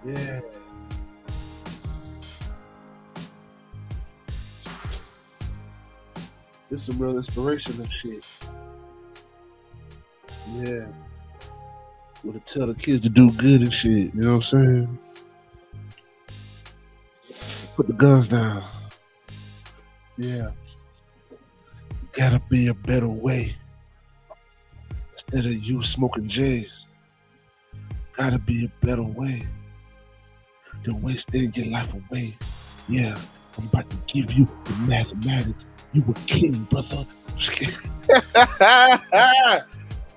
Yeah. This some real inspirational shit. Yeah. Would have tell the kids to do good and shit. You know what I'm saying? Put the guns down. Yeah. Gotta be a better way. Instead of you smoking J's. Gotta be a better way than wasting your life away. Yeah, I'm about to give you the mathematics. You a king, brother. Just kidding.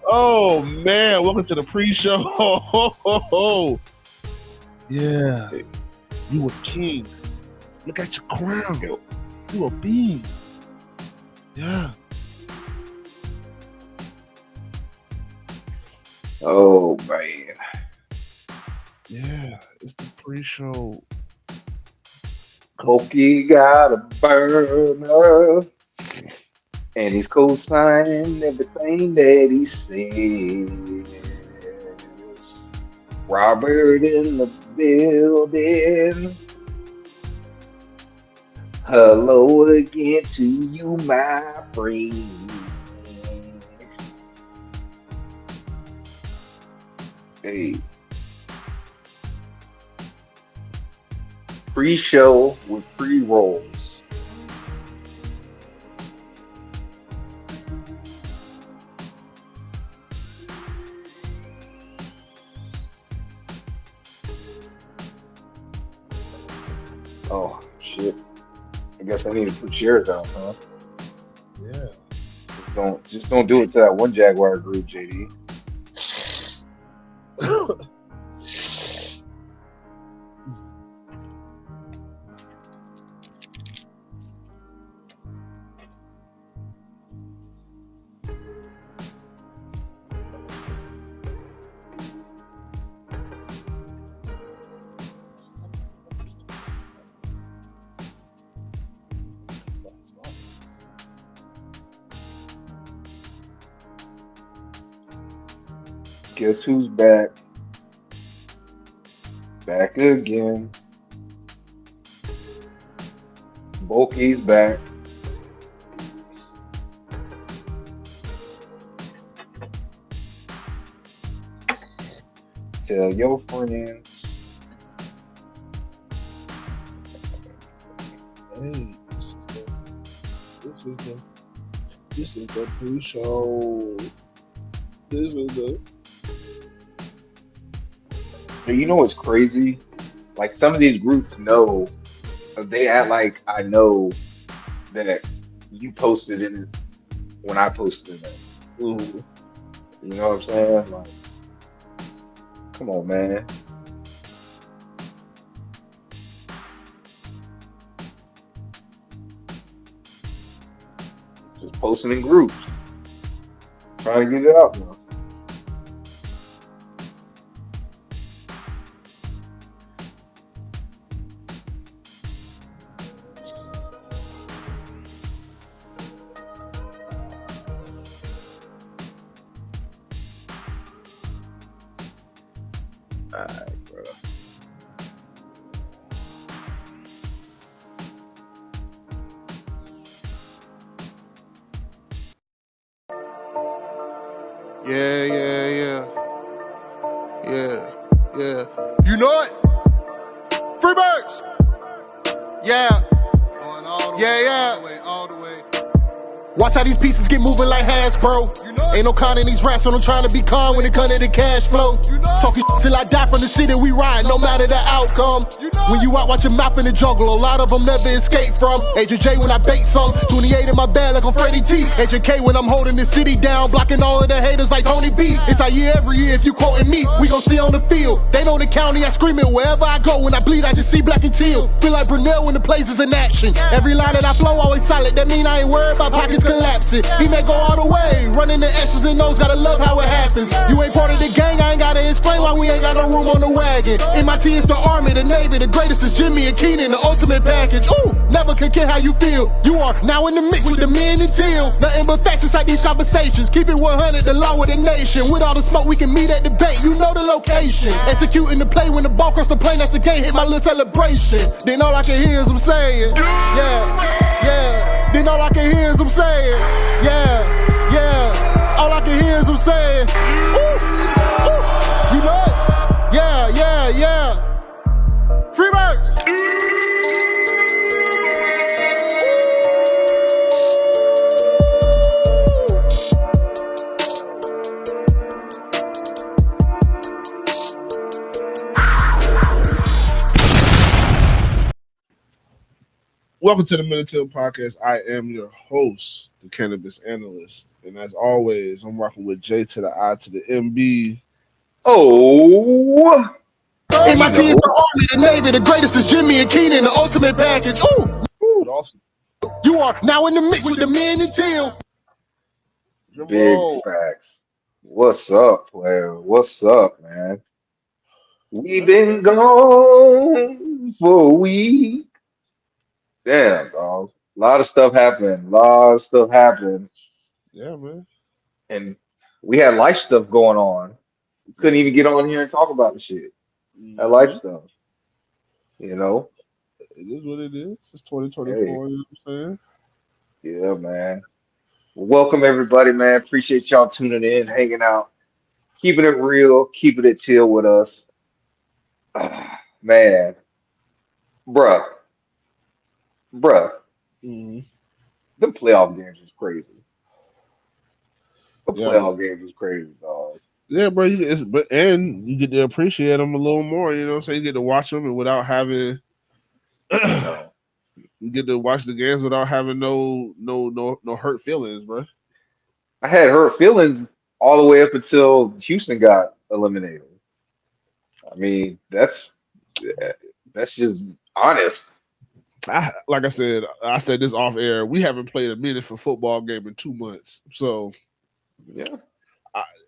Oh man, welcome to the pre-show. Yeah, you a king. Look at your crown. You a being. Yeah. Oh man. Yeah, it's the pre-show. Koki got a burner, and he's co-signing everything that he says. Robert in the building. Hello again to you, my friend. Hey. Pre-show with pre-rolls. Oh shit! I guess I need to put shares out, huh? Yeah. Just don't do it to that one Jaguar group, JD. Guess who's back? Back again. Baalke's back. Tell your friends. Hey, this is the pre-show. This is the. You know what's crazy? Like some of these groups know, they act like I know that you posted it when I posted it. Ooh. You know what I'm saying? Like, come on, man. Just posting in groups. Trying to get it out now. Alright, bro. Yeah. You know it? Freebirds! Yeah. Going all the way, all the way. Watch how these pieces get moving like Hasbro. You know ain't no con in these raps, so I'm trying to be calm when it comes to the cash flow. You know talking till I die from the city we ride, no matter the outcome. You know when you out watching mouth in the jungle, a lot of them never escape from. Agent J when I bait some, 28 in my bag like I'm Freddie T. Agent K when I'm holding the city down, blocking all of the haters like Tony B. It's our year every year, if you quoting me, we gon' see on the field. They know the county, I scream it wherever I go. When I bleed, I just see black and teal. Feel like Brunel when the place is in action. Every line that I flow always solid, that mean I ain't worried about pockets collapsing. He may go all the way, running the S's and O's, gotta love how it happens. You ain't part of the gang, I ain't gotta explain why we ain't got no room on the wagon. bragging. MIT is the Army, the Navy, the greatest is Jimmy and Keenan, the ultimate package. Ooh, never can care how you feel. You are now in the mix with the men and Teal. Nothing but facts inside these conversations. Keep it 100, the law of the nation. With all the smoke, we can meet at the bank. You know the location. Executing the play when the ball cross the plane. That's the game. Hit my little celebration. Then all I can hear is them saying, yeah. Then all I can hear is them saying, yeah. All I can hear is them saying, ooh. You know it? Yeah. Free birds. Welcome to the Military Podcast. I am your host, the cannabis analyst. And as always, I'm rocking with J to the I to the MB. Oh, MIT is the Army, the Navy, the greatest is Jimmy and Keenan, the ultimate package. Ooh, Awesome. you are now in the mix with the men and Teal. big facts. What's up, player? What's up, man? We've been gone for a week. Damn, dog. A lot of stuff happened. Yeah, man. And we had life stuff going on. We couldn't even get on here and talk about the shit. That life stuff. You know? It is what it is. It's 2024, Hey. you know what I'm saying? Yeah, man. Welcome everybody, man. Appreciate y'all tuning in, hanging out, keeping it real, keeping it chill with us. Man, bruh, Mm-hmm. the playoff games was crazy. The Yeah. playoff games was crazy, dog. Yeah, bro. And you get to appreciate them a little more. You know what I'm saying? You get to watch them and without having, No. you get to watch the games without having no hurt feelings, bro. I had hurt feelings all the way up until Houston got eliminated. I mean, that's just honest. Like I said this off air. We haven't played a meaningful football game in 2 months, so Yeah.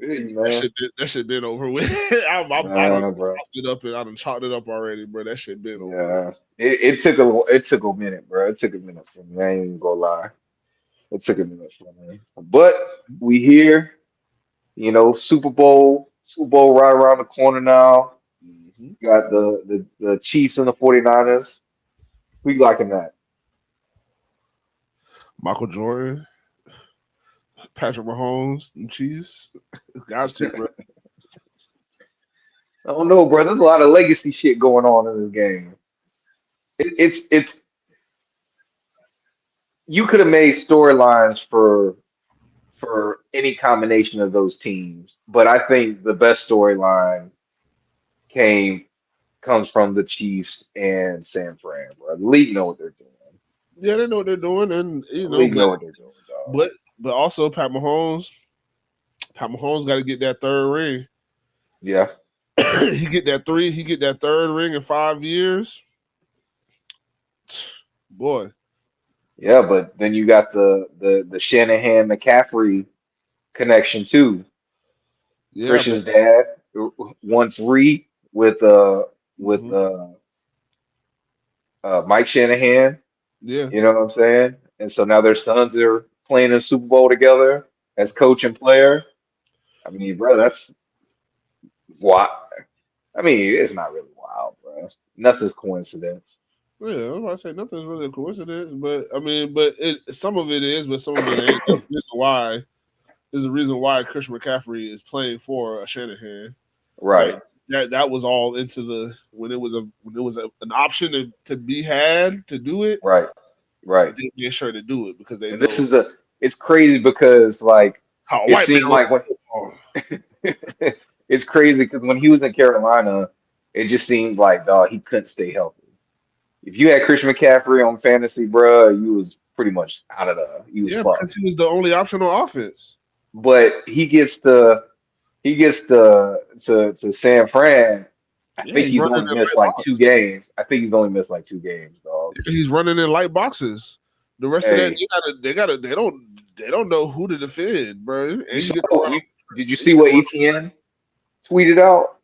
That shit been over with. I done chalked it up already, bro. That shit been over. Yeah, it took a minute, bro. It took a minute for me. I ain't even gonna lie. It took a minute for me, but we here. You know, Super Bowl right around the corner now. Mm-hmm. Got the Chiefs and the 49ers. We liking that. Michael Jordan, Patrick Mahomes, and Chiefs. Got to, bro. I don't know, bro. There's a lot of legacy shit going on in this game. It's you could have made storylines for any combination of those teams, but I think the best storyline comes from the Chiefs and San Fran, bro. The league know what they're doing. Yeah, they know what they're doing, and The league know what they're doing, dog. But also Pat Mahomes got to get that third ring. Yeah. He get that third ring in 5 years. Boy. Yeah, but then you got the Shanahan McCaffrey connection too. Yeah, Christian's dad won 3 with Mike Shanahan. Yeah. You know what I'm saying? And so now their sons are playing in Super Bowl together as coach and player. I mean, bro, that's wild. I mean, it's not really wild, bro. Nothing's coincidence. Yeah, I was about to say nothing's really a coincidence, but I mean, some of it is, but some of it ain't. There's a reason why Christian McCaffrey is playing for Shanahan. Right. Like, that was all into when it was an option to be had to do it. Right. They made sure to do it because it's crazy because like it seemed like it's crazy because when he was in Carolina, it just seemed like dog he couldn't stay healthy. If you had Christian McCaffrey on fantasy, bro, you was pretty much out of because he was the only option on offense. But he gets to San Fran. I think he's only missed like 2 games. Dog. He's running in light boxes. The rest of that, they don't know who to defend, bro. Did you see what ETN tweeted out?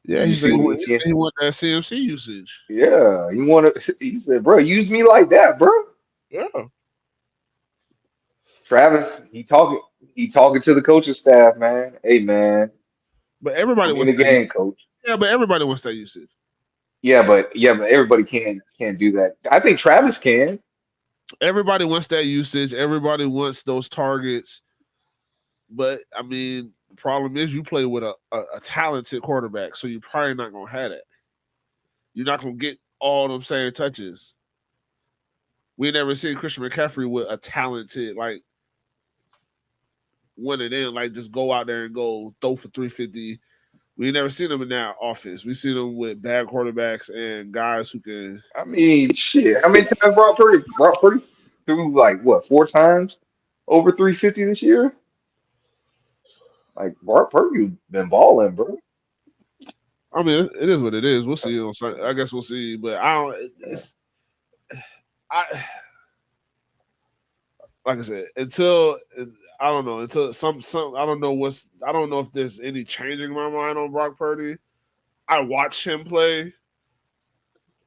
Yeah, You he said see, he said he want that CMC usage. yeah, you want to. He said, "Bro, use me like that, bro." Yeah, Travis, he talking to the coaching staff, man. Hey, man, but everybody put me in wants the that game, usage. coach. Yeah, but everybody wants that usage. Yeah, but everybody can't do that. I think Travis can. Everybody wants that usage. Everybody wants those targets. But I mean, the problem is you play with a talented quarterback, so you're probably not gonna have that. You're not gonna get all them same touches. We never seen Christian McCaffrey with a talented like one of them, like just go out there and go throw for 350. We never seen them in that offense. We see them with bad quarterbacks and guys who can. I mean, shit. How many times Brock Purdy threw like what 4 times over 350 this year? Like Brock Purdy been balling, bro. I mean, it is what it is. We'll see. I guess we'll see. But I don't. It's I like I said until I don't know until some I don't know I don't know if there's any changing my mind on Brock Purdy. I watch him play.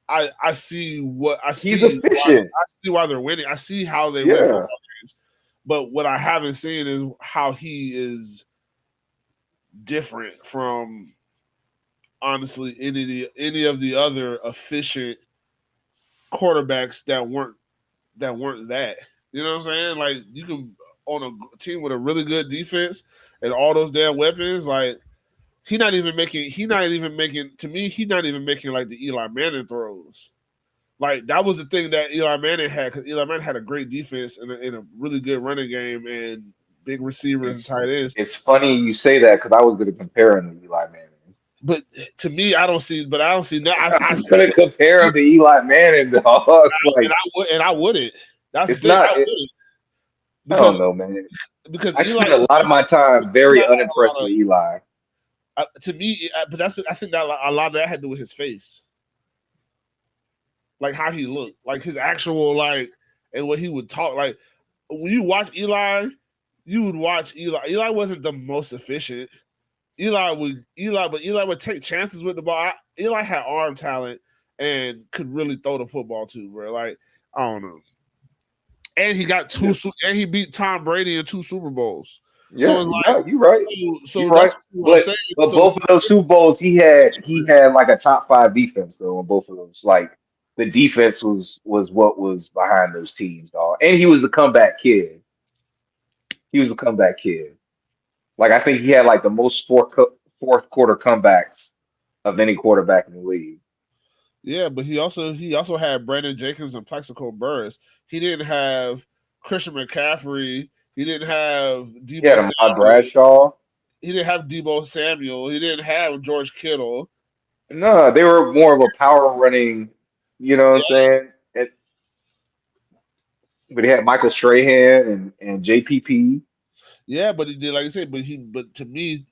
I see what I He's see why efficient. I see why they're winning. I see how they win Yeah. football games. But what I haven't seen is how he is different from honestly any of the other efficient quarterbacks that weren't that. You know what I'm saying? Like you can on a team with a really good defense and all those damn weapons, like he's not even making to me, he's not even making like the Eli Manning throws. Like that was the thing that Eli Manning had because Eli Manning had a great defense and a really good running game and big receivers and It's tight ends. it's funny you say that because I was going to compare him to Eli Manning. But to me, I don't see that. I was going to compare him to Eli Manning, dog. Like And I wouldn't. That's the it's thing. not. I wouldn't I because don't know, man. because I Eli spent a lot of my time very had a unimpressed lot with Eli. of to me. But I think that a lot of that had to do with his face, like how he looked, like his actual like, and what he would talk. Like when you watch Eli, you would watch Eli. Eli wasn't the most efficient. But Eli would take chances with the ball. Eli had arm talent and could really throw the football too, bro. Like I don't know. And he got and he beat Tom Brady in 2 Super Bowls. So Yeah, it's like, no, you're right. so You're right. that's what I'm But saying. but So both of those Super Bowls, he had like a top five defense though in both of those. Like the defense was what was behind those teams, dog. And he was the comeback kid. He was the comeback kid. Like I think he had like the most fourth quarter comebacks of any quarterback in the league. yeah, but he also had Brandon Jenkins and Plexico Burris. He didn't have Christian McCaffrey. He didn't have He had Debo Ahmad Samuel. Bradshaw. He didn't have Debo Samuel. He didn't have George Kittle. No, they were more of a power running, you know what I'm Yeah, saying? But he had Michael Strahan and JPP. yeah, but he did like I said. But to me,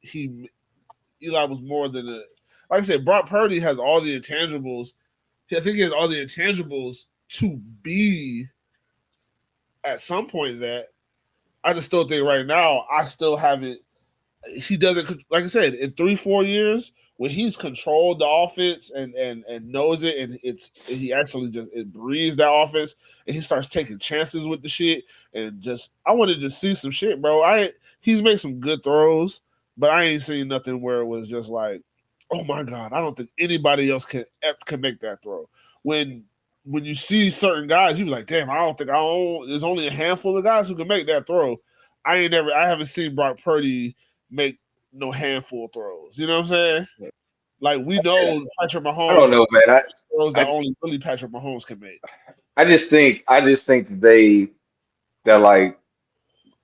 Eli was more than a. Like I said, Brock Purdy has all the intangibles. I think he has all the intangibles to be at some point that I just still think right now I still haven't. He doesn't like I said in 3-4 years when he's controlled the offense and knows it and he actually just it breathes that offense and he starts taking chances with the shit and just I wanted to see some shit, bro. He's made some good throws, but I ain't seen nothing where it was just like, oh my god, I don't think anybody else can make that throw. When you see certain guys, you be like, damn, there's only a handful of guys who can make that throw. I haven't seen Brock Purdy make no handful throws. You know what I'm saying? Like we know Patrick I don't Mahomes know, man. throws that I only really Patrick Mahomes can make. I just think that like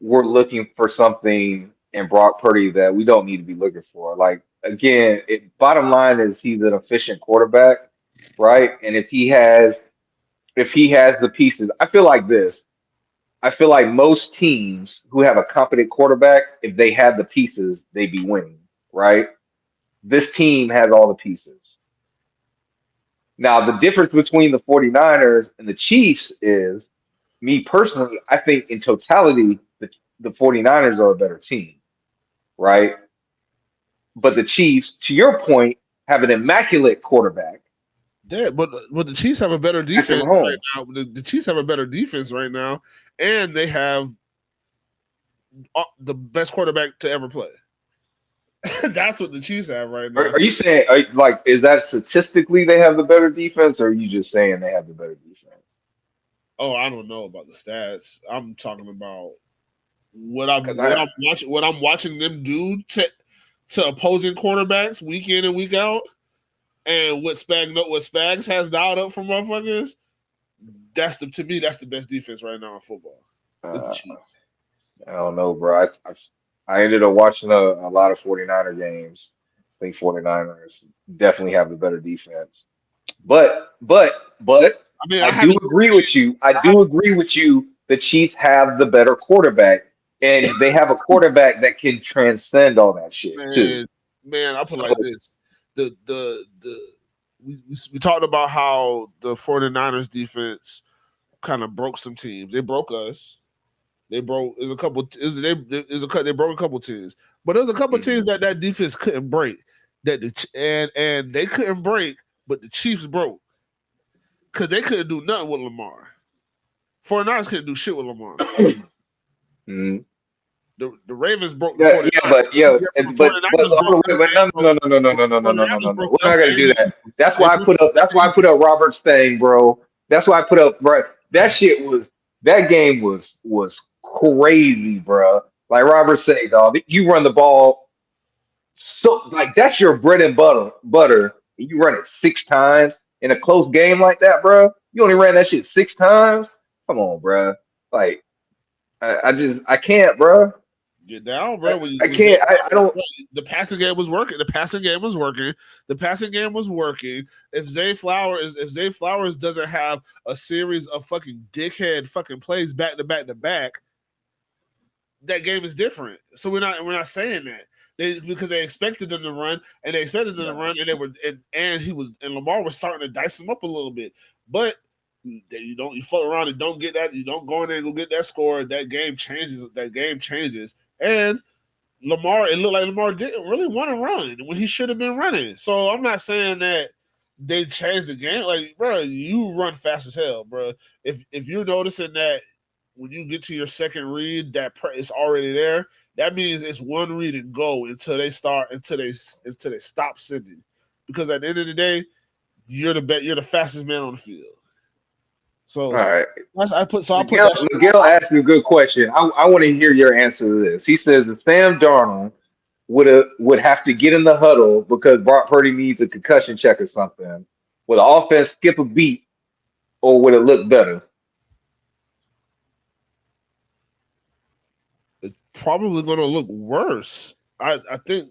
we're looking for something in Brock Purdy that we don't need to be looking for. Like again, bottom line is he's an efficient quarterback, right? And if he has the pieces, I feel like this. I feel like most teams who have a competent quarterback, if they had the pieces, they'd be winning, right? This team has all the pieces. Now, the difference between the 49ers and the Chiefs is me personally, I think in totality, the 49ers are a better team, right? But the Chiefs, to your point, have an immaculate quarterback. Yeah, but the Chiefs have a better defense right now. The Chiefs have a better defense right now, and they have the best quarterback to ever play. That's what the Chiefs have right now. Are you saying is that statistically they have the better defense, or are you just saying they have the better defense? Oh, I don't know about the stats. I'm talking about what I'm watching them do to opposing quarterbacks week in and week out, and what Spags has dialed up for motherfuckers. To me that's the best defense right now in football. It's the Chiefs. I don't know, bro. I ended up watching a lot of 49er games. I think 49ers definitely have the better defense. But I mean, I do agree with you. I do agree with you. The Chiefs have the better quarterback, and they have a quarterback that can transcend all that shit too. Man, I'll put it like this. We talked about how the 49ers defense kind of broke some teams. They broke us. They broke a couple teams, but there's a couple teams that defense couldn't break. And they couldn't break, but the Chiefs broke because they couldn't do nothing with Lamar. 49ers couldn't do shit with Lamar. The Ravens broke. No. We're not gonna do that. That's why I put up Robert's thing, bro. That's why I put up, bro. That game was crazy, bro. Like Robert said, dog, you run the ball so like that's your bread and butter. You run it 6 times in a close game like that, bro. You only ran that shit 6 times. Come on, bro. Like I can't, bro. Get down, bro. I can't. I don't. The passing game was working. The passing game was working. If Zay Flowers doesn't have a series of fucking dickhead fucking plays back to back, that game is different. So we're not saying that because they expected them to run and Lamar was starting to dice them up a little bit, but. You fuck around and don't get that. You don't go in there and go get that score. That game changes. And Lamar, it looked like Lamar didn't really want to run when he should have been running. So I'm not saying that they changed the game. Like, bro, you run fast as hell, bro. If you're noticing that when you get to your second read, that it's already there. That means it's one read and go until they stop sending. Because at the end of the day, you're the fastest man on the field. So all right. Miguel asked me a good question. I want to hear your answer to this. He says if Sam Darnold would have to get in the huddle because Brock Purdy needs a concussion check or something, would the offense skip a beat or would it look better? It's probably going to look worse. I think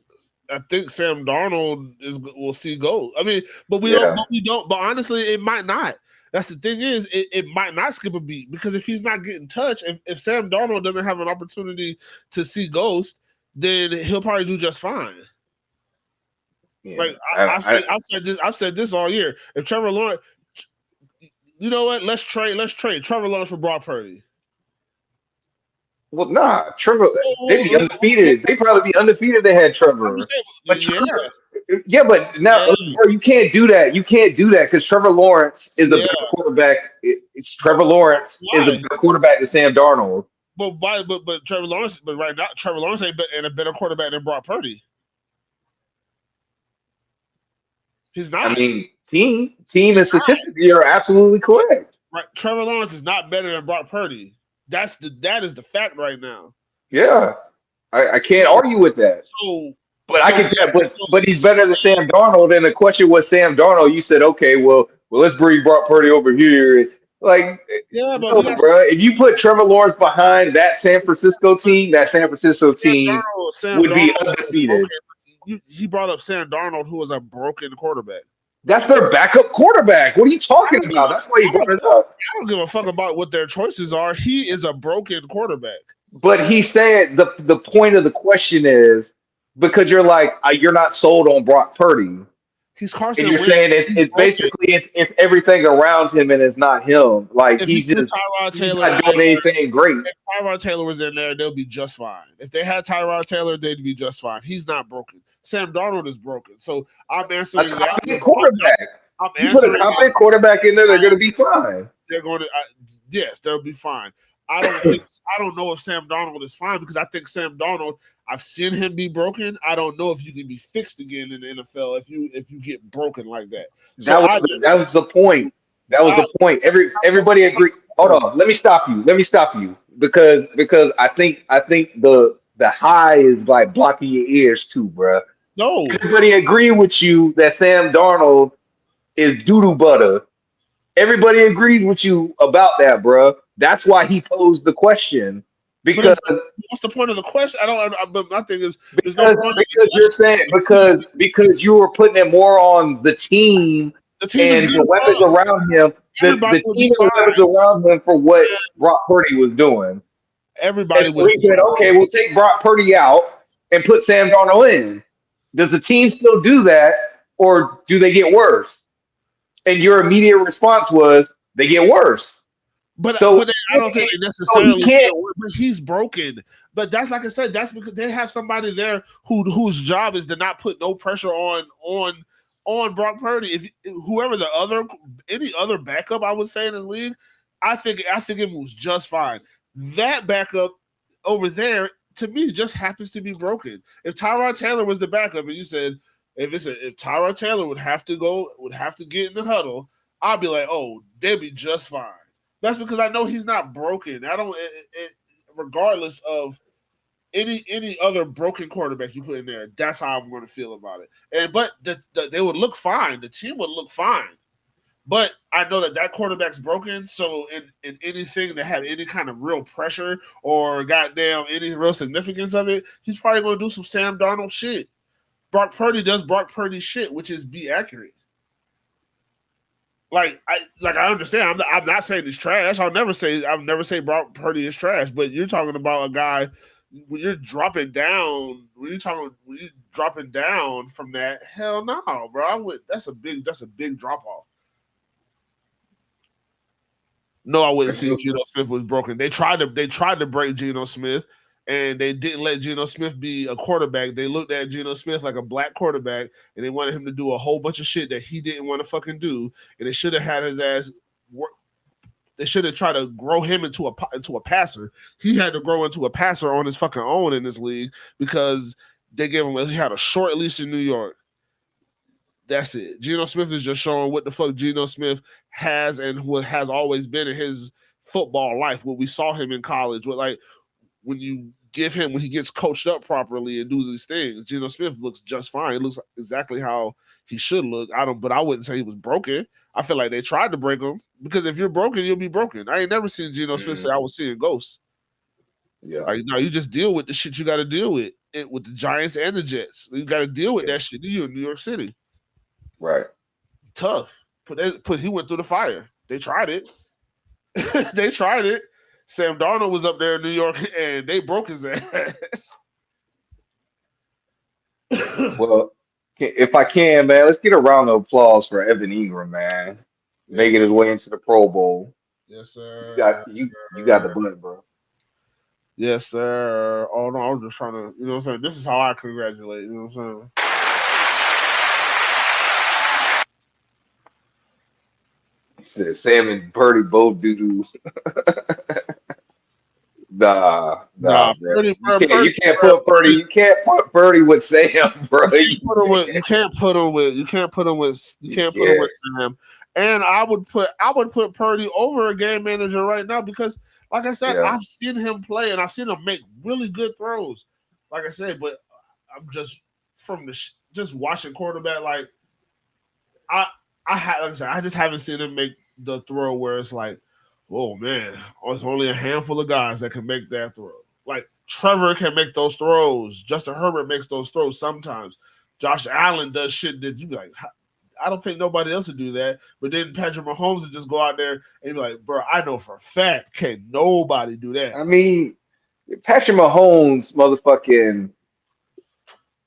Sam Darnold will see goals. I mean, but we don't. But honestly, it might not. That's the thing is, it might not skip a beat because if he's not getting touched, if Sam Darnold doesn't have an opportunity to see ghost, then he'll probably do just fine. Yeah, like I've said this all year. If Trevor Lawrence, you know what? Let's trade Trevor Lawrence for Brock Purdy. Well, nah, Trevor. They'd be undefeated. They'd probably be undefeated. They had Trevor. But but now bro, you can't do that. You can't do that because Trevor Lawrence is a better quarterback. Trevor Lawrence is a better quarterback than Sam Darnold. But Trevor Lawrence. But right now, Trevor Lawrence ain't a better quarterback than Brock Purdy. He's not. I mean, team and statistically are absolutely correct. Right, Trevor Lawrence is not better than Brock Purdy. That is the fact right now. Yeah, I can't argue with that. But he's better than Sam Darnold. And the question was Sam Darnold. You said, okay, well, let's bring Brock Purdy over here. Like, bro, if you put Trevor Lawrence behind that San Francisco team would be undefeated. He brought up Sam Darnold, who was a broken quarterback. That's their backup quarterback. What are you talking about? That's why he brought it up. I don't give a fuck about what their choices are. He is a broken quarterback. But he's saying the point of the question is because you're like you're not sold on Brock Purdy. He's Carson And you're Wentz. saying it's basically it's everything around him and it's not him. Like If you put Tyrod he's Taylor not doing anything great. if Tyrod Taylor was in there, they'll be just fine. If they had Tyrod Taylor, they'd be just fine. He's not broken. Sam Darnold is broken. So I'm answering A that. competent quarterback. I'm You put a answering. competent quarterback in there, they're going to be fine. They're going to yes, they'll be fine. I don't know if Sam Darnold is fine because I think Sam Darnold, I've seen him be broken. I don't know if you can be fixed again in the NFL if you get broken like that. So that was the point. That was the point. Everybody agreed. Hold on. Let me stop you because I think the high is like blocking your ears too, bruh. No. Everybody agree with you that Sam Darnold is doo-doo butter. Everybody agrees with you about that, bruh. That's why he posed the question. Because what's the point of the question? But my thing is because you're saying because you were putting it more on the team and the weapons around him. The team and the weapons around him for what Brock Purdy was doing. Everybody we said, okay, we'll take Brock Purdy out and put Sam Darnold in. Does the team still do that, or do they get worse? And your immediate response was they get worse. But I don't think they necessarily get worse. But he's broken. But that's like I said, that's because they have somebody there whose job is to not put no pressure on Brock Purdy. If whoever any other backup I would say in the league, I think it moves just fine. That backup over there to me just happens to be broken. If Tyrod Taylor was the backup, and you said if Tyrod Taylor would have to get in the huddle, I'd be like, oh, they'd be just fine. That's because I know he's not broken. I don't, regardless of any other broken quarterback you put in there. That's how I'm going to feel about it. But they would look fine. The team would look fine. But I know that quarterback's broken. So in anything that had any kind of real pressure or goddamn any real significance of it, he's probably going to do some Sam Darnold shit. Brock Purdy does Brock Purdy shit, which is be accurate. I understand. I'm not saying it's trash. I'll never say Brock Purdy is trash. But you're talking about a guy when you're dropping down. When you're dropping down from that, hell no, bro. That's a big drop off. No, I wouldn't say Geno Smith was broken. They tried to break Geno Smith, and they didn't let Geno Smith be a quarterback. They looked at Geno Smith like a black quarterback, and they wanted him to do a whole bunch of shit that he didn't want to fucking do. And they should have had his ass work. They should have tried to grow him into a passer. He had to grow into a passer on his fucking own in this league because he had a short leash in New York. That's it. Geno Smith is just showing what the fuck Geno Smith has and what has always been in his football life. What we saw him in college, when he gets coached up properly and do these things, Geno Smith looks just fine. It looks exactly how he should look. But I wouldn't say he was broken. I feel like they tried to break him because if you're broken, you'll be broken. I ain't never seen Geno Smith say I was seeing ghosts. Yeah. No, you just deal with the shit you got to deal with. With the Giants and the Jets, you got to deal with that shit. You in New York City. Right. Tough. He went through the fire. They tried it. They tried it. Sam Darnold was up there in New York and they broke his ass. Well, if I can, man, let's get a round of applause for Evan Ingram, man. Making his way into the Pro Bowl. Yes, sir. You got the button, bro. Yes, sir. Oh no, I was just trying to, you know what I'm saying? This is how I congratulate, you know what I'm saying? Sam and Purdy both doo-doo. Nah, Purdy, you can't put Purdy. You can't put Purdy with Sam, bro. You can't put him with Sam. And I would put Purdy over a game manager right now because, like I said, I've seen him play and I've seen him make really good throws. Like I said, but I'm just just watching quarterback. Like I just haven't seen him make the throw where it's like, oh man, there's only a handful of guys that can make that throw. Like Trevor can make those throws. Justin Herbert makes those throws sometimes. Josh Allen does shit that you be like, I don't think nobody else would do that. But then Patrick Mahomes would just go out there and be like, bro, I know for a fact can't nobody do that. I mean, Patrick Mahomes motherfucking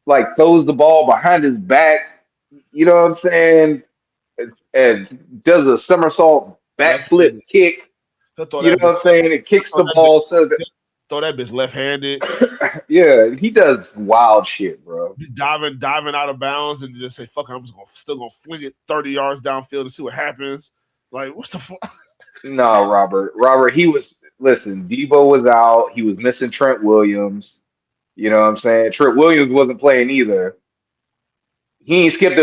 like throws the ball behind his back you know what I'm saying, and does a somersault backflip Left-handed. kick. He'll throw You know that what bitch. I'm saying? It He'll kicks throw the that bitch. ball so that Throw that bitch left-handed. yeah, he does wild shit, bro. Be diving out of bounds, and just say, "Fuck it, I'm still gonna fling it 30 yards downfield and see what happens." Like, what the fuck? No, Robert, he was listen, Debo was out. He was missing Trent Williams. You know what I'm saying? Trent Williams wasn't playing either. He ain't skipped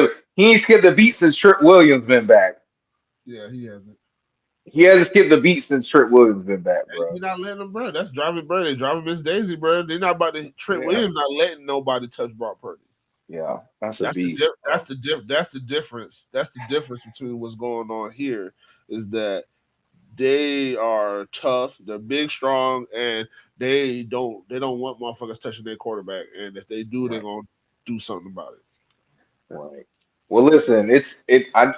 a beat since Trent Williams been back. Yeah, he hasn't. He hasn't skipped a beat since Trent Williams been back, bro. You're not letting them, bro. That's driving, bro. They driving Miss Daisy, bro. They're not about to. Trent Yeah, Williams not letting nobody touch Brock Purdy. yeah, that's a That's the beast, bro. that's the difference. That's the difference between what's going on here is that they are tough, they're big, strong, and they don't want motherfuckers touching their quarterback. And if they do, they're Right, gonna do something about it. right. Well, listen,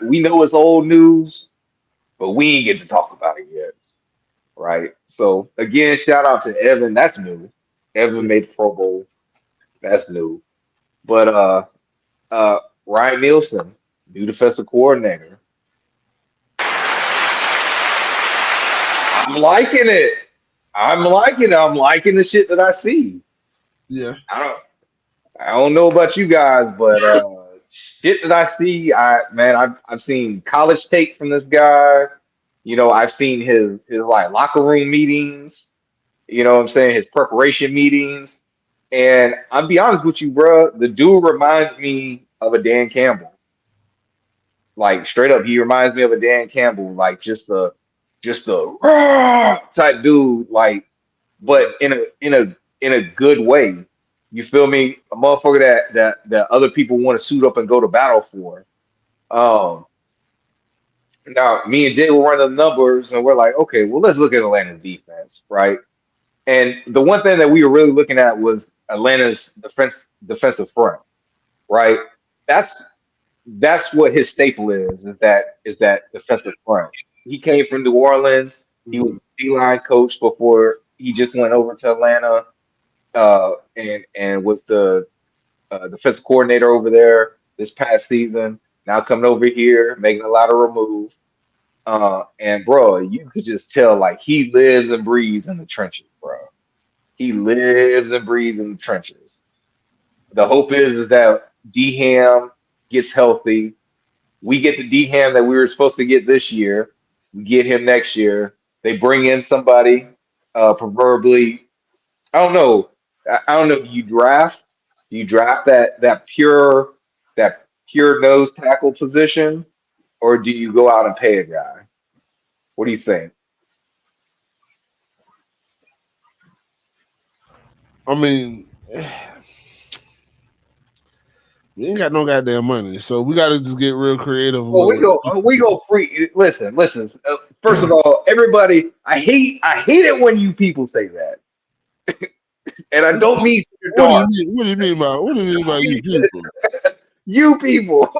we know it's old news, but we ain't get to talk about it yet, right? So again, shout out to Evan. That's new. Evan Yeah, made the Pro Bowl. That's new. But uh, Ryan Nielsen, new defensive coordinator. I'm liking it. I'm liking the shit that I see. yeah. I don't I don't know about you guys, but shit that I see, I've seen college tape from this guy. You know, I've seen his like locker room meetings, you know what I'm saying, his preparation meetings. And I'll be honest with you, bro, the dude reminds me of a Dan Campbell. Like straight up, he reminds me of a Dan Campbell, like just a "Rah!" type dude, like, but Yeah. in a good way. You feel me? A motherfucker that other people want to suit up and go to battle for. Um, Now me and Jay were running the numbers, and we're like, okay, well, let's look at Atlanta's defense, right? And the one thing that we were really looking at was Atlanta's defensive front, right? That's that's what his staple is that defensive front. He came from New Orleans. He was Mhm. a D-line coach before he just went over to Atlanta, and was the defensive coordinator over there this past season. Now coming over here, making a lot of remove. And bro, you could just tell like he lives and breathes in the trenches, bro. He lives and breathes in the trenches. The hope is that D-Ham gets healthy. We get the D-Ham that we were supposed to get this year. We get him next year. They bring in somebody, preferably. I don't know. I don't know if you draft. Do you draft that pure nose tackle position, or do you go out and pay a guy? What do you think? I mean, we ain't got no goddamn money, so we got to just get real creative Well, with. we go free. Listen. First of all, everybody, I hate it when you people say that, and I don't mean to What do you dark. mean? What do you mean by? What do you mean by you people? You people.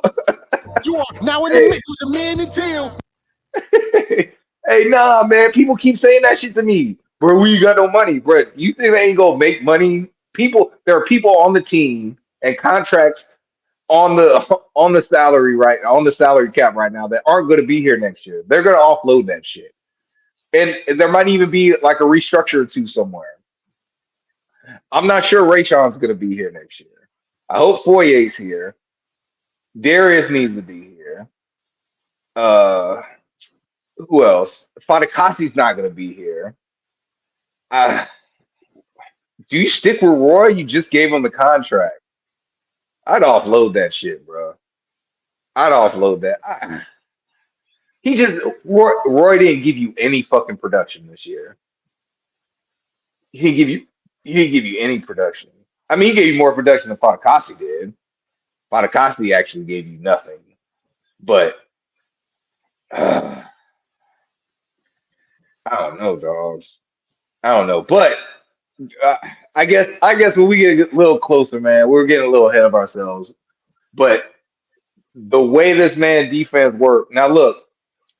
You are now in the Hey, mix with the man and Teal. hey, nah, man. People keep saying that shit to me, bro. We got no money, bro. You think they ain't gonna make money? There are people on the team and contracts on the salary on the salary cap right now that aren't gonna be here next year. They're gonna offload that shit, and there might even be like a restructure or two somewhere. I'm not sure Rayshon's gonna be here next year. I hope Foyer's here. Darius needs to be here. Uh, who else? Fadakasi's not gonna be here. Uh, do you stick with Roy? You just gave him the contract. I'd offload that shit, bro. I'd offload that. He just Roy didn't give you any fucking production this year. He didn't give you he didn't give you any production. I mean, he gave you more production than Fadakasi did. Fadakasi actually gave you nothing. But uh, I don't know, dogs. I don't know, but uh, I guess when we get a little closer, man, we're getting a little ahead of ourselves. But the way this man defense worked, now look,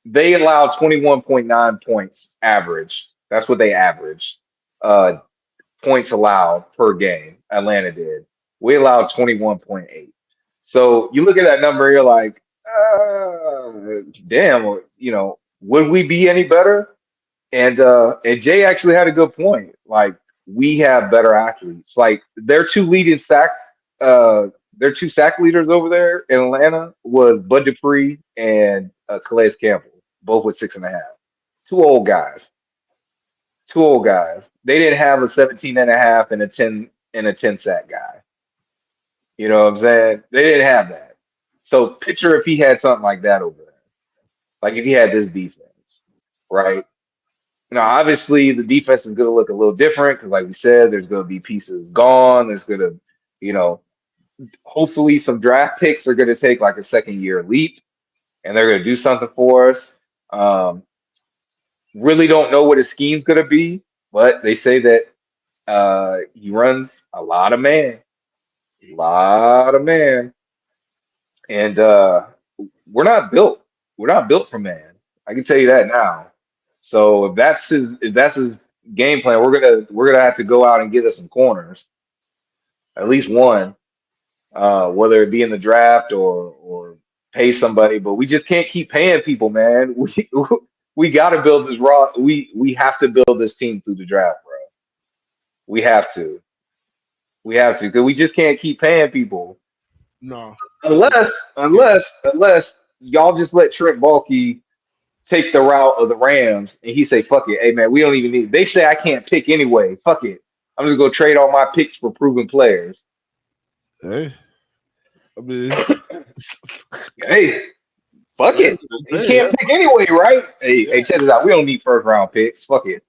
they allowed 21.9 points average. That's what they averaged. Uh, Points allowed per game. Atlanta did. We allowed 21.8. So you look at that number, you're like, damn, would we be any better? And Jay actually had a good point. Like, we have better athletes. Like, uh their two sack leaders over there in Atlanta was Bud Dupree and Calais Campbell, both with 6.5. Two old guys. Two old guys. They didn't have a 17.5 and a 10 sack guy. You know what I'm saying? They didn't have that. So picture if he had something like that over there. Like if he had this defense, right? Now, obviously, the defense is going to look a little different because, like we said, there's going to be pieces gone. There's going to, you know, hopefully some draft picks are going to take like a second year leap and they're going to do something for us. Um, really don't know what his scheme's going to be, but they say that he runs a lot of man, and we're not built. We're not built for man. I can tell you that now. So if that's his game plan, we're gonna have to go out and get us some corners, at least one, whether it be in the draft or pay somebody. But we just can't keep paying people, man. We got to build this raw. We have to build this team through the draft, bro. We have to. We have to because we just can't keep paying people No. unless y'all just let Trent Baalke take the route of the Rams and he say, fuck it. Hey man, we don't even need it. They say I can't pick anyway. Fuck it. I'm just gonna trade all my picks for proven players. Hey. I mean, Hey, fuck it. You hey, can't pick anyway, right? Hey, check this out. We don't need first round picks. Fuck it.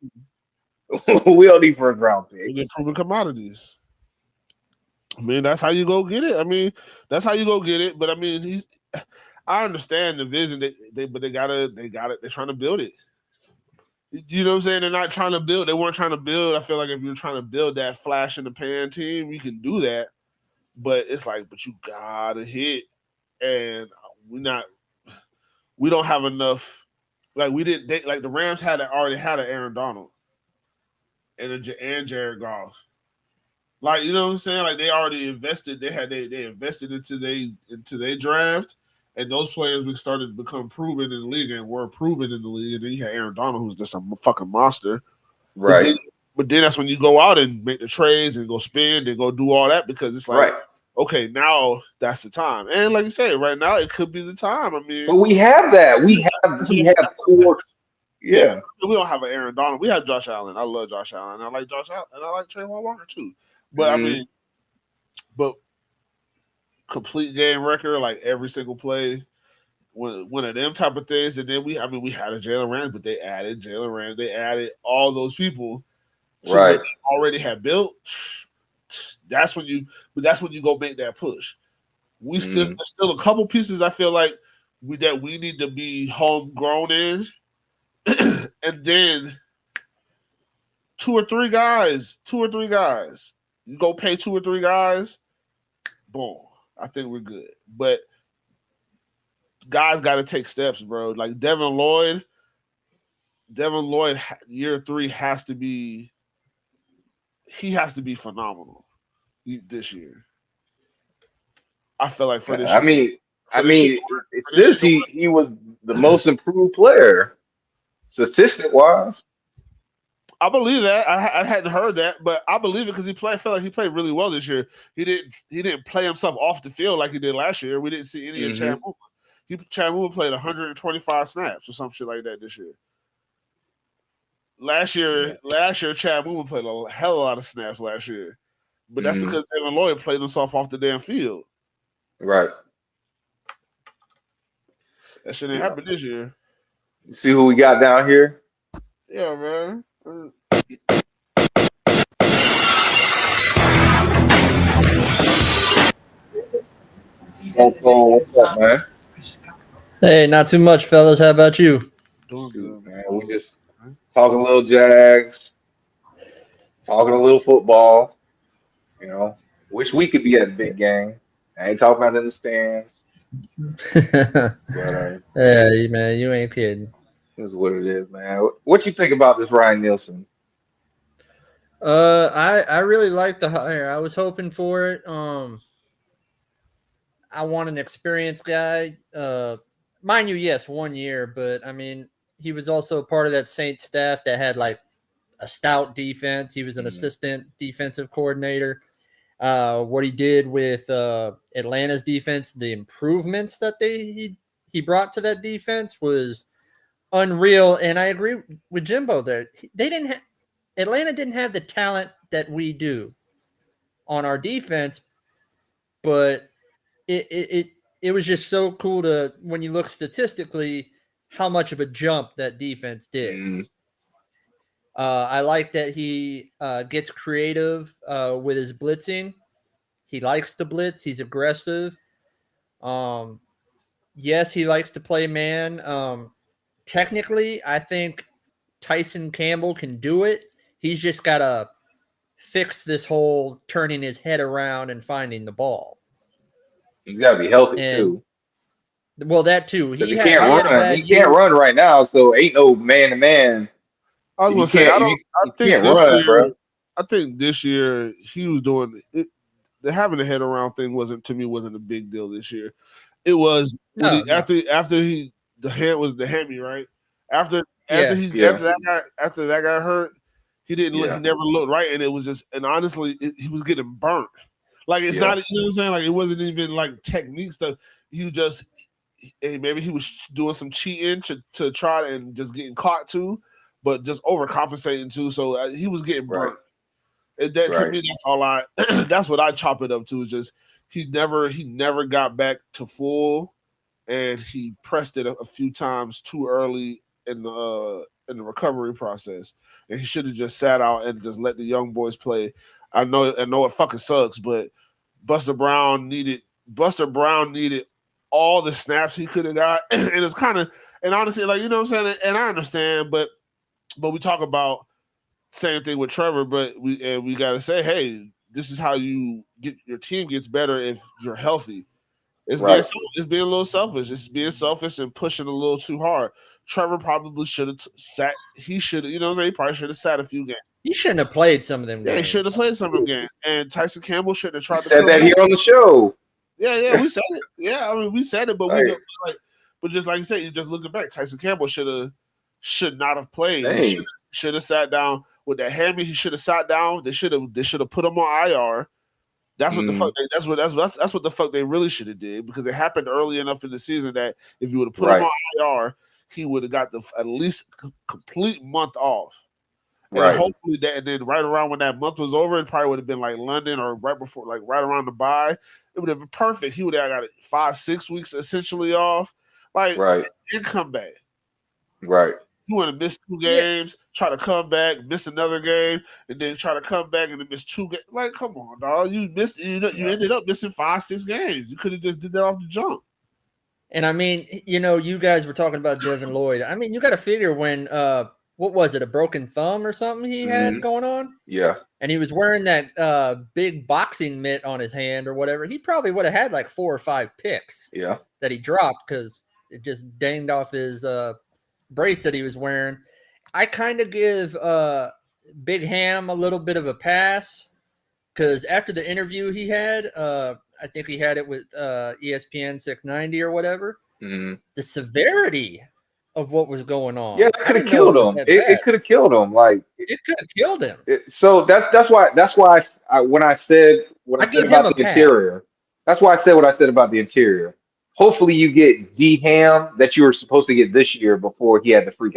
We don't need first round they're picks. proven commodities. I mean, that's how you go get it. I mean, that's how you go get it. But I mean, I understand the vision. But they got it. They're trying to build it. You know what I'm saying? They're not trying to build. They weren't trying to build. I feel like if you're trying to build that flash in the pan team, you can do that. But it's like, but you gotta hit, and we don't have enough. Like we didn't. Like the Rams already had an Aaron Donald and Jared Goff. Like, you know what I'm saying? Like they already invested. They invested into their draft, and those players we started to become proven in the league and were proven in the league. And then you had Aaron Donald, who's just a fucking monster. Right. But then that's when you go out and make the trades and go spend and go do all that because it's like, okay, now that's the time. And like you say, right now it could be the time. I mean, but we have that. We have core. Yeah. We don't have an Aaron Donald. We have Josh Allen. I love Josh Allen. I like Josh Allen, and I like Trayvon Walker too. But I mean, but complete game record, like every single play, one of them type of things. And then we had a Jalen Ramsey, but they added Jalen Ramsey. They added all those people to what they already had built. That's when you go make that push. There's still a couple pieces I feel like we need to be homegrown in, and then two or three guys. You go pay 2 or 3 guys, boom. I think we're good. But guys got to take steps, bro. Like Devin Lloyd, year 3 has to be phenomenal this year. I feel like for this year. It says he was the most improved player, statistic wise. I believe that. I hadn't heard that, but I believe it because I felt like he played really well this year. He didn't play himself off the field like he did last year. We didn't see any of Chad Muma. Chad Muma played 125 snaps or some shit like that this year. Last year, Chad Muma played a hell of a lot of snaps last year. But that's because Devin Lloyd played himself off the damn field. Right. That shit didn't happen this year. You see who we got down here? Yeah, man. What's up, man? Hey, not too much, fellas. How about you? Doing good, man. We just talking a little Jags, talking a little football. You know, wish we could be at a big game. I ain't talking about in the stands. But, yeah, man, you ain't kidding. This is what it is, man. What you think about this Ryan Nielsen? I really like the hire. I was hoping for it. I want an experienced guy. Mind you, yes, 1 year, but I mean, he was also part of that Saints staff that had like a stout defense. He was an assistant defensive coordinator. What he did with Atlanta's defense, the improvements that he brought to that defense was unreal. And I agree with Jimbo there. Atlanta didn't have the talent that we do on our defense, but it was just so cool to when you look statistically how much of a jump that defense did. I like that he gets creative with his blitzing. He likes to blitz. He's aggressive. Yes, he likes to play man. Technically, I think Tyson Campbell can do it. He's just got to fix this whole turning his head around and finding the ball. He's got to be healthy too. Well, that too. He can't run. He can't run right now, so ain't no man to man. I was gonna say I think this year, bro. I think this year he was doing it. The having the head around thing wasn't a big deal this year. It was after the hammy, right? After that guy hurt, he didn't he never looked right, and it was just honestly he was getting burnt. Like it's not, you know what I'm saying? Like it wasn't even like technique stuff. He just maybe he was doing some cheating to try and just getting caught too, but just overcompensating too. So he was getting burnt. And that to me, that's all that's what I chop it up to. Is just he never got back to full, and he pressed it a few times too early in the recovery process, and he should have just sat out and just let the young boys play. I know it fucking sucks, but Buster Brown needed all the snaps he could have got, and it's kind of, and honestly, like, you know what I'm saying, and I understand, but we talk about same thing with Trevor, but we got to say, hey, this is how you get your team gets better if you're healthy. It's being a little selfish. It's being selfish and pushing a little too hard. Trevor probably should have sat. He should have, you know what I'm saying? He probably should have sat a few games. He shouldn't have played some of them games. Yeah, he should have played some of them games. And Tyson Campbell shouldn't have tried to said that here on the show. Yeah, we said it. Yeah, I mean, we said it, but we know, but just like you said, you just looking back, Tyson Campbell should not have played. Dang. He should have sat down with that hammy. He should have sat down. They should have put him on IR. That's what the fuck. That's what the fuck they really should have did, because it happened early enough in the season that if you would have put him on IR, he would have got at least complete month off. And hopefully and then right around when that month was over, it probably would have been like London or right before, like right around the bye. It would have been perfect. He would have got 5-6 weeks essentially off, and come back. Right. You want to miss 2 games, try to come back, miss another game, and then try to come back and then miss 2 games. Like, come on, dog. You missed. You ended up missing 5-6 games. You could have just did that off the jump. And I mean, you guys were talking about Devin Lloyd. I mean, you got to figure when what was it, a broken thumb or something he had going on? Yeah. And he was wearing that big boxing mitt on his hand or whatever. He probably would have had like 4 or 5 picks. Yeah. That he dropped because it just danged off his brace that he was wearing. I kind of give Big Ham a little bit of a pass because after the interview he had, I think he had it with ESPN 690 or whatever. Mm-hmm. The severity of what was going on. Yeah, it could have killed him. It could have killed him. Like it could have killed him. So that's why when I said about the interior, that's why I said what I said about the interior. Hopefully you get D Ham that you were supposed to get this year before he had the freak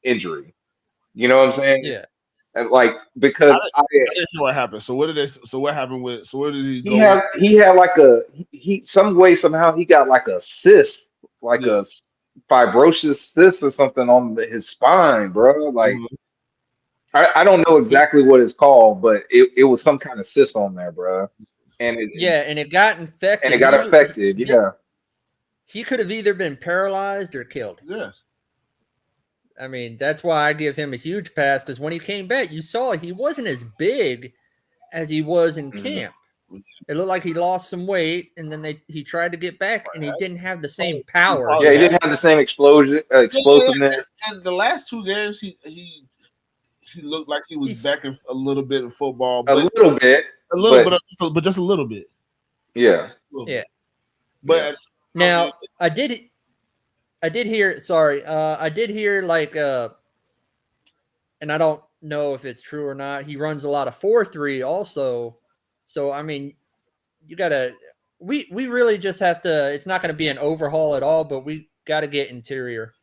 injury. You know what I'm saying? Yeah. And because I didn't see what happened. So what did where did he go? He had like somehow he got like a cyst, like a fibrosis cyst or something on his spine, bro. Like I don't know exactly what it's called, but it was some kind of cyst on there, bro. And it got infected. Yeah. He could have either been paralyzed or killed. Yes. I mean, that's why I give him a huge pass, because when he came back, you saw he wasn't as big as he was in camp. It looked like he lost some weight, and then he tried to get back, and he didn't have the same power. Yeah, he didn't have the same explosiveness. And the last 2 games, he looked like he was back in a little bit of football. But just a little bit. Yeah. Yeah. But Now I did hear. Sorry, I did hear like and I don't know if it's true or not. He runs a lot of 4-3 also. So I mean, you gotta. We really just have to. It's not going to be an overhaul at all, but we got to get interior.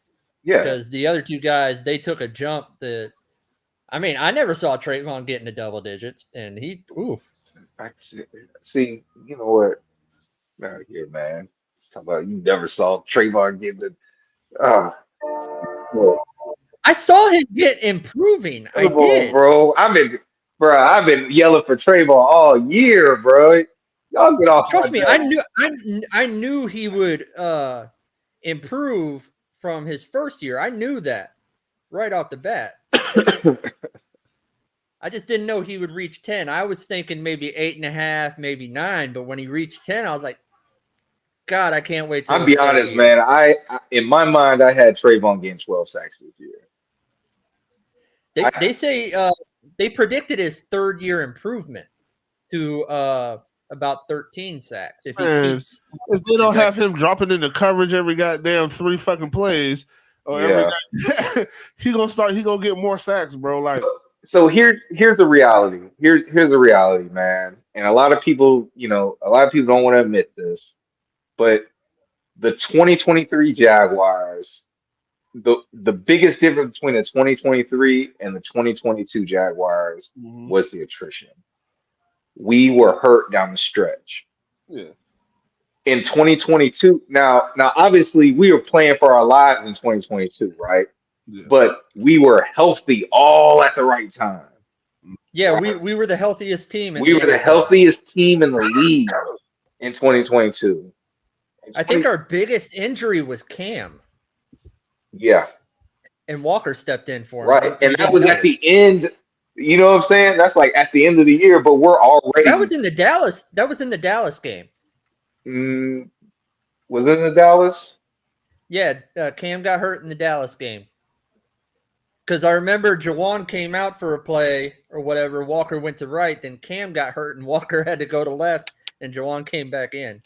Yeah. Because the other two guys, they took a jump that. I mean, I never saw Trayvon get into double digits, and he. Oof. I see. You know what? Out here, man. Talk about you never saw Trayvon get the. Well, I saw him get improving. I come on, did, bro. I've been yelling for Trayvon all year, bro. Y'all get off Trust my me, I knew he would improve from his first year. I knew that right off the bat. I just didn't know he would reach 10. I was thinking maybe 8.5, maybe 9, but when he reached 10, I was like, God, I can't wait till I'll his be third honest, year. man. I in my mind, I had Trayvon getting 12 sacks this year. They say they predicted his third year improvement to about 13 sacks if he keeps. If they don't have him dropping into coverage every goddamn 3 fucking plays, or Yeah. he gonna get more sacks, bro. Like, So here's the reality. Here's the reality, man. And a lot of people, don't want to admit this, but the 2023 Jaguars, the biggest difference between the 2023 and the 2022 Jaguars was the attrition. We were hurt down the stretch. Yeah. In 2022, now obviously we were playing for our lives in 2022, right? Yeah. But we were healthy all at the right time. Yeah, we were the healthiest team. We were the healthiest team in the league in 2022. I think our biggest injury was Cam. Yeah. And Walker stepped in for him. Right. And that was at the end. You know what I'm saying? That's like at the end of the year, but we're already. That was in the Dallas game. Was it in the Dallas? Yeah, Cam got hurt in the Dallas game. Because I remember Jawan came out for a play or whatever. Walker went to right. Then Cam got hurt and Walker had to go to left. And Jawan came back in.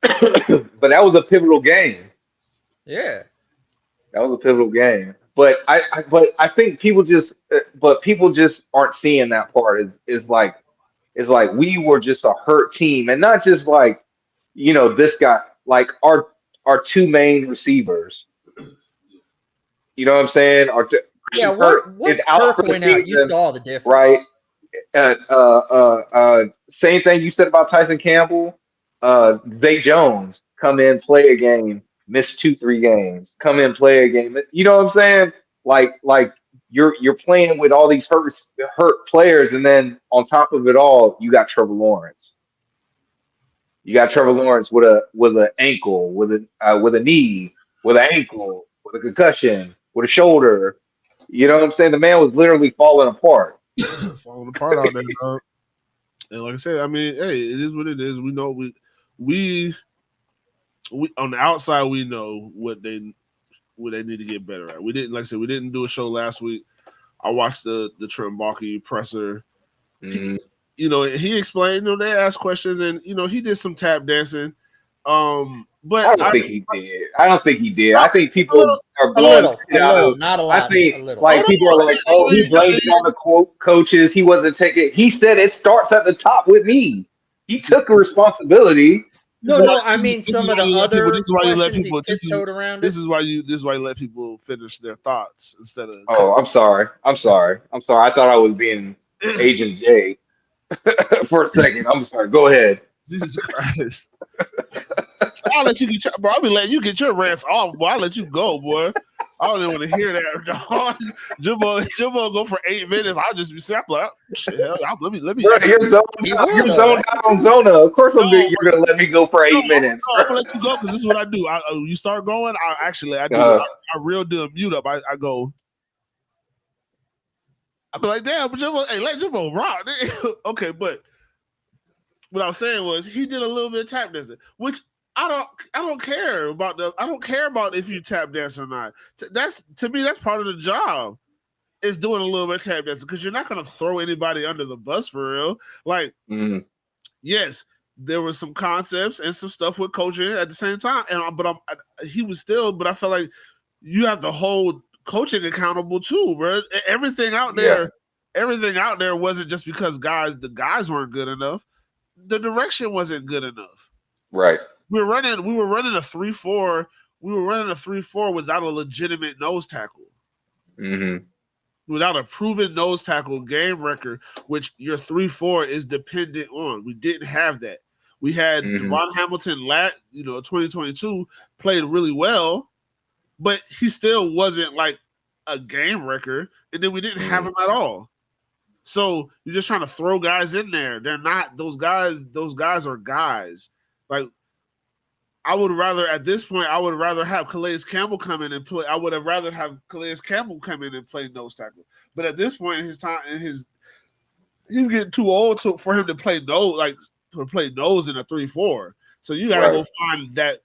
But that was a pivotal game. Yeah. That was a pivotal game. But I think people just aren't seeing that part. Is like we were just a hurt team. And not just like, this guy, like our 2 main receivers. You know what I'm saying? Once Kirk went out, you saw the difference. Right? Same thing you said about Tyson Campbell. Zay Jones come in, play a game, miss 2-3 games, come in, play a game. You know what I'm saying? Like you're playing with all these hurt players, and then on top of it all, you got Trevor Lawrence. You got Trevor Lawrence with an ankle, with a knee, with an ankle, with a concussion, with a shoulder. You know what I'm saying? The man was literally falling apart. Falling apart out there, dog. And like I said, I mean, hey, it is what it is. We know we on the outside we know what they need to get better at. We didn't, like I said, we didn't do a show last week. I watched the Trent Baalke presser. Mm-hmm. He explained, they asked questions, and he did some tap dancing. But I don't think he did. I think people are a little, not a lot. I think a little. Like people are like, oh, he blamed it on the coaches. He wasn't taking. He said it starts at the top with me. He took responsibility. No, I mean some of the other. This is why you let people. This is why you let people finish their thoughts instead of. Oh, I'm sorry. I thought I was being Agent J for a second. I'm sorry. Go ahead. Jesus Christ. I'll let you get bro. I'll be letting you get your rants off, boy. I'll let you go, boy. I don't even want to hear that. Jimbo go for 8 minutes. I'll just be simple. Let me. Bro, you're zoned out on Zona. Of course, you're gonna let me go for 8 minutes. No, I'm gonna let you go because this is what I do. You start going. I do. I real deal mute up. I go. I be like, damn, but Jimbo, hey, let Jimbo rock. Okay, but what I was saying was he did a little bit of tap dancing, which I don't care about. I don't care about if you tap dance or not. To me, that's part of the job. Is doing a little bit of tap dancing because you're not gonna throw anybody under the bus for real. Like, yes, there were some concepts and some stuff with coaching at the same time. And he was still, but I felt like you have to hold coaching accountable too, bro. Everything out there wasn't just because the guys weren't good enough. The direction wasn't good enough. Right. We were running a 3-4. We were running a 3-4 without a legitimate nose tackle. Mm-hmm. Without a proven nose tackle game record, which your 3-4 is dependent on. We didn't have that. We had Devon Hamilton 2022 played really well, but he still wasn't like a game record, and then we didn't have him at all. So you're just trying to throw guys in there. They're not those guys. Those guys are guys. Like I would rather have Calais Campbell come in and play. I would have rather have Calais Campbell come in and play nose tackle. But at this point in his time, he's getting too old for him to play nose in a 3-4. So you gotta go find that.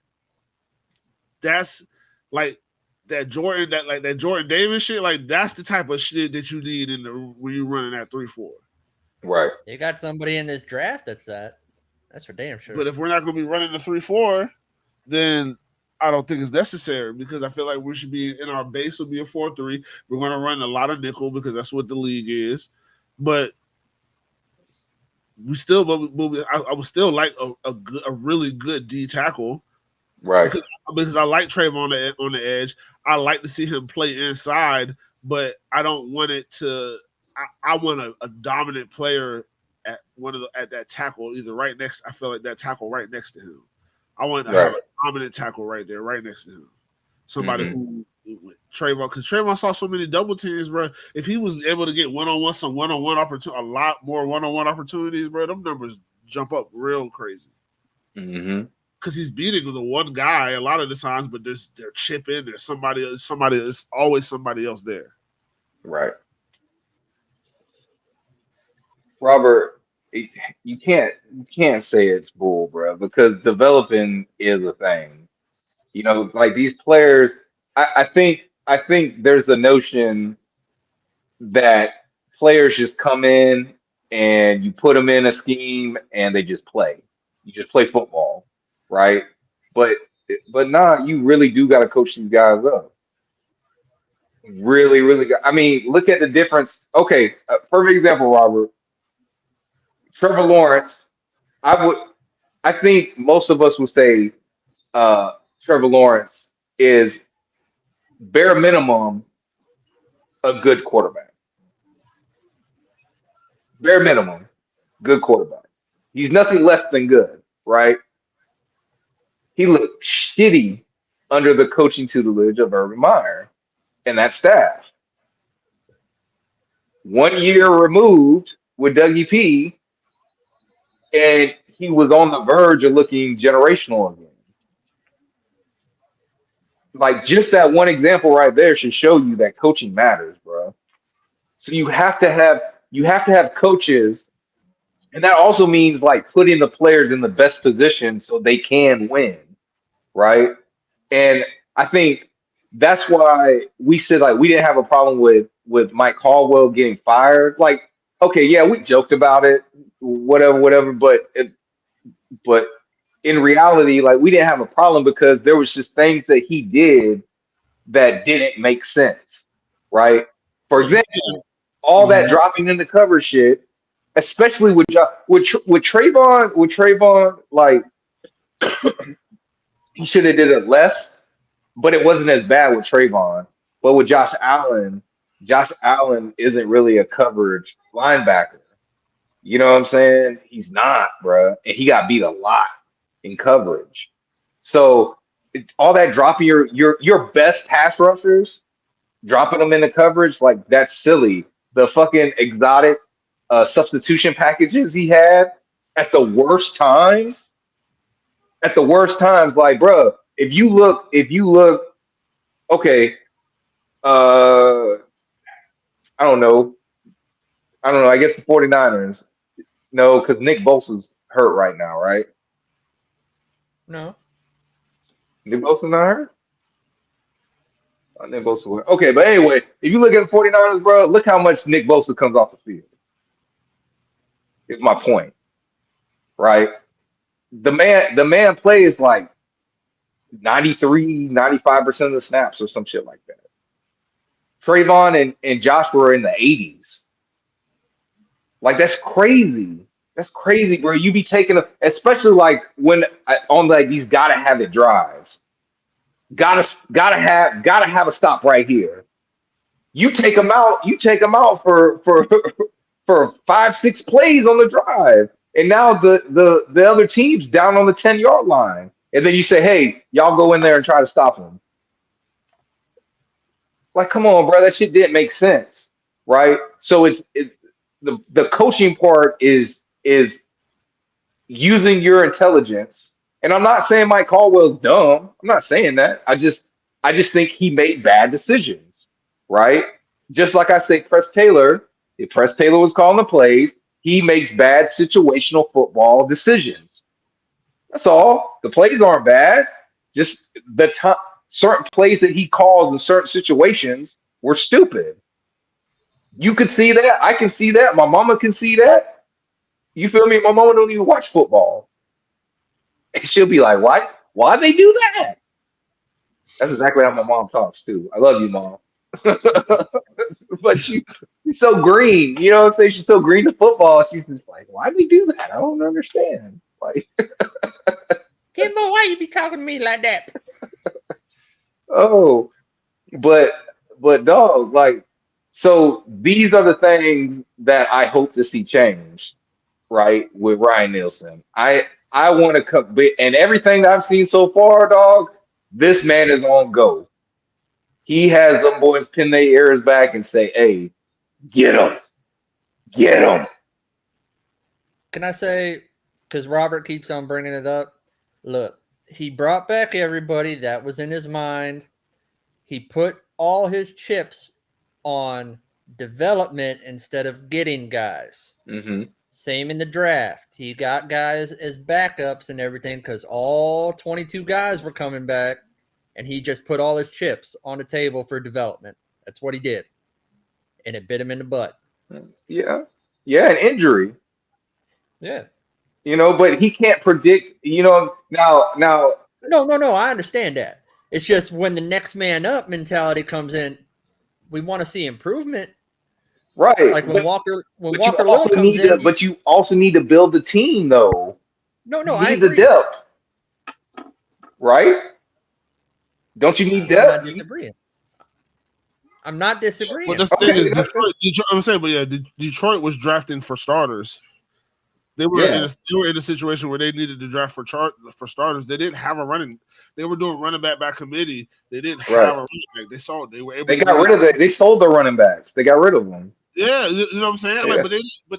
That's like that Jordan Davis shit. Like that's the type of shit that you need when you're running that 3-4. Right. You got somebody in this draft that's that. That's for damn sure. But if we're not going to be running the 3-4, then I don't think it's necessary because I feel like we should be in our base will be a 4-3. We're going to run a lot of nickel because that's what the league is. But I would still like a really good D tackle, right? Because I like Trayvon on the edge. I like to see him play inside, but I don't want it to. I want a dominant player at that tackle either right next. I feel like that tackle right next to him. I want to have a dominant tackle right there, right next to him. Somebody who Trayvon, because Trayvon saw so many double teams, bro. If he was able to get one-on-one opportunity, a lot more one-on-one opportunities, bro, them numbers jump up real crazy. Because he's beating the one guy a lot of the times, but they're chipping. There's somebody. There's always somebody else there. Right. Robert, you can't say it's bull, bro, because developing is a thing. You know, like these players, I think there's a notion that players just come in and you put them in a scheme and they just play. You just play football, right? But nah, you really do got to coach these guys up. Really, really. I mean, look at the difference. Okay, perfect example, Robert. Trevor Lawrence. I think most of us would say Trevor Lawrence is bare minimum a good quarterback. Bare minimum, good quarterback. He's nothing less than good, right? He looked shitty under the coaching tutelage of Urban Meyer and that staff. 1 year removed with Dougie P, and he was on the verge of looking generational again. Like just that one example right there should show you that coaching matters, bro. So you have to have coaches, and that also means like putting the players in the best position so they can win, right? And I think that's why we said like we didn't have a problem with Mike Caldwell getting fired. Like, okay, yeah, we joked about it, whatever, but in reality, like we didn't have a problem because there was just things that he did that didn't make sense, right? For example, all that dropping in the cover shit, especially with Trayvon, like he should have did it less, but it wasn't as bad with Trayvon. But with Josh Allen isn't really a coverage linebacker. You know what I'm saying? He's not, bro, and he got beat a lot in coverage. So all that dropping your best pass rushers, dropping them into coverage, like that's silly. The fucking exotic substitution packages he had at the worst times, like, bro, if you look, okay, I don't know. I guess the 49ers, no, because Nick Bosa's hurt right now, right? No. Nick Bosa's not hurt? Nick Bosa. Okay, but anyway, if you look at the 49ers, bro, look how much Nick Bosa comes off the field. Is my point, right? the man plays like 93, 95% of the snaps or some shit like that. Trayvon and Josh were in the 80s. Like that's crazy. That's crazy, bro. You be taking especially like when on like these gotta have it drives. Gotta have a stop right here. You take them out. You take them out for for 5-6 plays on the drive, and now the other team's down on the 10-yard line, and then you say, "Hey, y'all go in there and try to stop them." Like, come on, bro. That shit didn't make sense, right? So the coaching part is using your intelligence. And I'm not saying Mike Caldwell's dumb. I'm not saying that. I just think he made bad decisions, right? Just like I say, Press Taylor. If Press Taylor was calling the plays, he makes bad situational football decisions. That's all. The plays aren't bad. Just the certain plays that he calls in certain situations were stupid. You could see that. I can see that. My mama can see that. You feel me? My mama don't even watch football. And she'll be like, why they do that? That's exactly how my mom talks too. I love you, Mom. But she's so green. You know what I'm saying? She's so green to football. She's just like, why do they do that? I don't understand. Like Kimbo, why you be talking to me like that? Oh, but dog, like, so these are the things that I hope to see change, right? With Ryan Nielsen. I want to come, and everything that I've seen so far, dog, this man is on go. He has them boys pin their ears back and say, "Hey, get him, get him." Can I say, because Robert keeps on bringing it up, look, he brought back everybody that was in his mind. He put all his chips on development instead of getting guys. Mm-hmm. Same in the draft. He got guys as backups and everything because all 22 guys were coming back, and he just put all his chips on the table for development. That's what he did. And it bit him in the butt. Yeah. Yeah, an injury. Yeah. You know, but he can't predict, you know, now. No. I understand that. It's just when the next man up mentality comes in, we want to see improvement. Right. Like when Walker Little comes in. But you also need to build the team, though. No, I agree. the depth. Right? Don't you need depth? I'm not disagreeing. But the thing is, Detroit, I'm saying, but yeah, Detroit was drafting for starters. They were in a situation where they needed to draft for starters. They didn't have a running. They were doing running back by committee. They didn't have a running back. They were able. They got rid of it. They sold the running backs. They got rid of them. Yeah, you know what I'm saying. Yeah. Like, but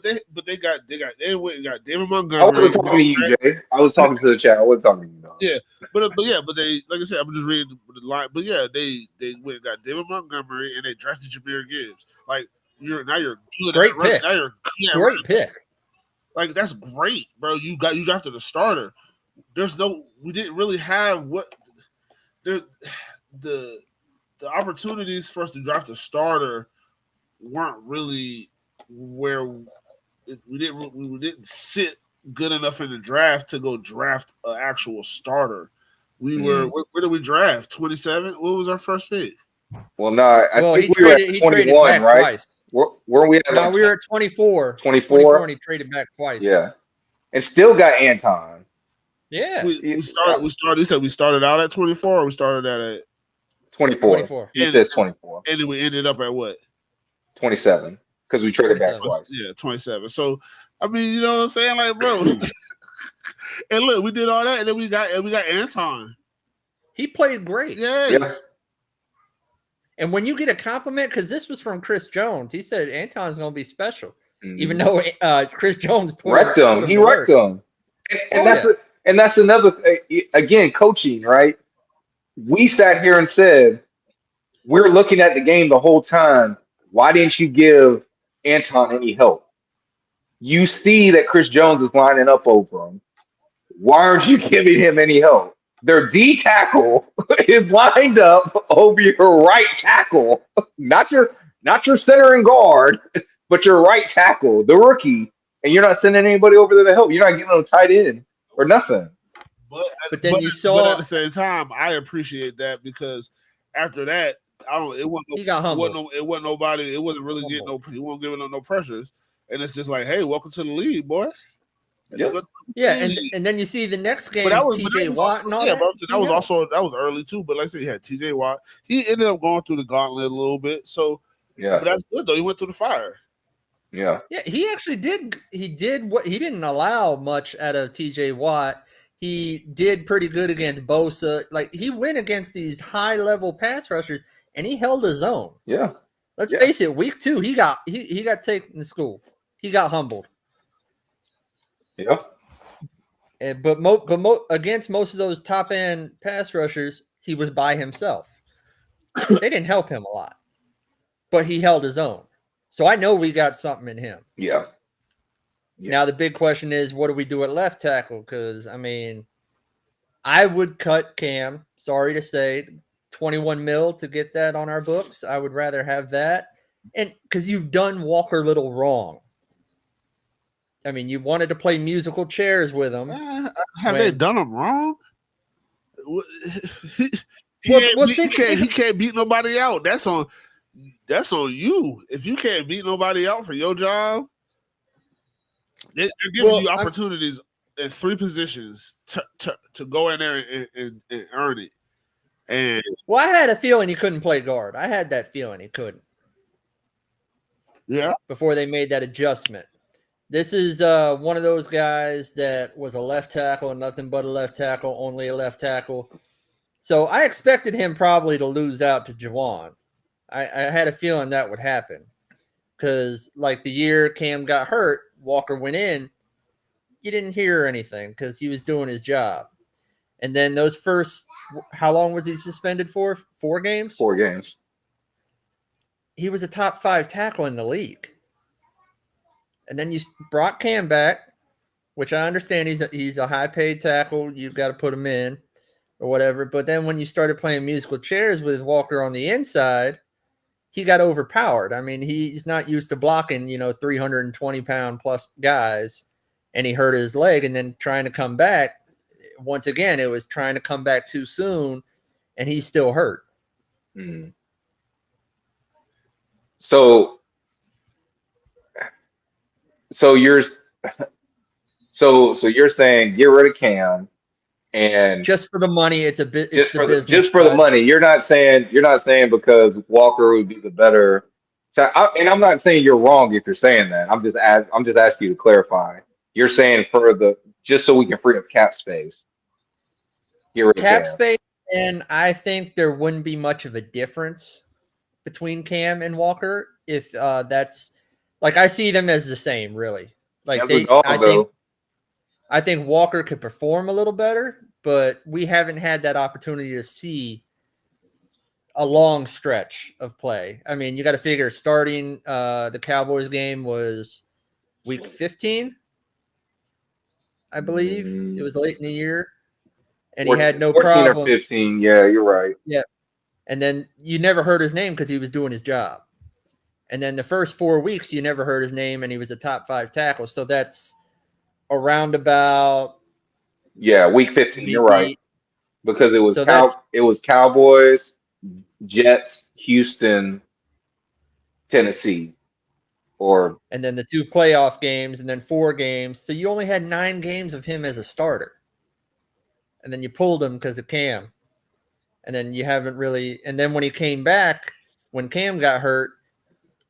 they went and got David Montgomery. I wasn't talking to you, Jay. I was talking to the chat. I wasn't talking to you. No. Yeah, but they, like I said, I'm just reading the line. But yeah, they went and got David Montgomery and they drafted Jahmyr Gibbs. Like you're good. Great pick. Great pick. Like that's great, bro. You drafted a starter. We didn't really have the opportunities for us to draft a starter weren't really where we didn't sit good enough in the draft to go draft an actual starter. We were where did we draft? 27? What was our first pick? Well, no, I think we were at 21, right? Twice. Where we at? No, we were at 24. 24, and he traded back twice. Yeah, and still got Anton. Yeah, we started. You said we started out at 24, or we started at 24. He says 24, and then we ended up at what? 27, because we traded back twice. Yeah, 27. So, I mean, you know what I'm saying, like, bro. And look, we did all that, and then we got Anton. He played great. Yeah. Yes. And when you get a compliment, because this was from Chris Jones, he said Anton's going to be special, even though Chris Jones wrecked him. He wrecked him, and that's another thing. Again, coaching, right? We sat here and said we're looking at the game the whole time. Why didn't you give Anton any help? You see that Chris Jones is lining up over him. Why aren't you giving him any help? Their D tackle is lined up over your right tackle, not your center and guard, but your right tackle, the rookie, and you're not sending anybody over there to help. You're not giving them tight end. or nothing. But then you But saw at the same time, I appreciate that because after that, I don't. It wasn't. he got humbled. It wasn't nobody. It wasn't really getting no. He wasn't giving up no pressures, and it's just like, hey, welcome to the league, boy. Yeah. Yeah, and then you see the next game, but T.J. was Watt also, and all yeah, that. bro, so that was also that was early too. But like I said, he had T.J. Watt. He ended up going through the gauntlet a little bit. So Yeah. but that's good though. He went through the fire. Yeah. Yeah, he actually did. He did what he didn't allow much out of T.J. Watt. He did pretty good against Bosa. Like he went against these high level pass rushers, and he held his own. Yeah. Let's face it. Week 2, he got taken to school. He got humbled. Yeah. But against most of those top end pass rushers, he was by himself. They didn't help him a lot, but he held his own. So I know we got something in him. Yeah. Now the big question is, what do we do at left tackle? Because I mean, I would cut Cam. Sorry to say, 21 mil to get that on our books. I would rather have that, and because you've done Walker Little wrong. I mean, you wanted to play musical chairs with him. Have they done him wrong? He can't beat nobody out. That's on you. If you can't beat nobody out for your job, they're giving you opportunities in 3 positions to go in there and earn it. And I had a feeling he couldn't play guard. I had that feeling he couldn't. Yeah. Before they made that adjustment. This is one of those guys that was a left tackle and nothing but a left tackle, only a left tackle. So I expected him probably to lose out to Juwan. I had a feeling that would happen because, like, the year Cam got hurt, Walker went in, you didn't hear anything because he was doing his job. And then those first, how long was he suspended for? 4 games? 4 games. He was a top 5 tackle in the league. And then you brought Cam back, which I understand he's a high-paid tackle. You've got to put him in or whatever. But then when you started playing musical chairs with Walker on the inside, he got overpowered. I mean, he's not used to blocking, 320-pound plus guys, and he hurt his leg. And then trying to come back, once again, it was trying to come back too soon, and he's still hurt. Mm-hmm. So you're saying get rid of Cam and just for the money, it's just for the money. You're not saying because Walker would be the better. And I'm not saying you're wrong if you're saying that. I'm just asking you to clarify. You're saying just so we can free up cap space. Get rid of cap Cam. space, and I think there wouldn't be much of a difference between Cam and Walker if that's like I see them as the same, really. Like I think Walker could perform a little better, but we haven't had that opportunity to see a long stretch of play. I mean, you got to figure starting the Cowboys game was week 15, I believe. It was late in the year, and he had no 14 problem. or 15. Yeah, you're right. Yeah, and then you never heard his name because he was doing his job. And then the first 4 weeks, you never heard his name, and he was a top 5 tackle. So that's around about week 15. You're right, because it was Cowboys, Jets, Houston, Tennessee, and then the 2 playoff games, and then 4 games. So you only had 9 games of him as a starter, and then you pulled him because of Cam, and then you haven't really. And then when he came back, when Cam got hurt,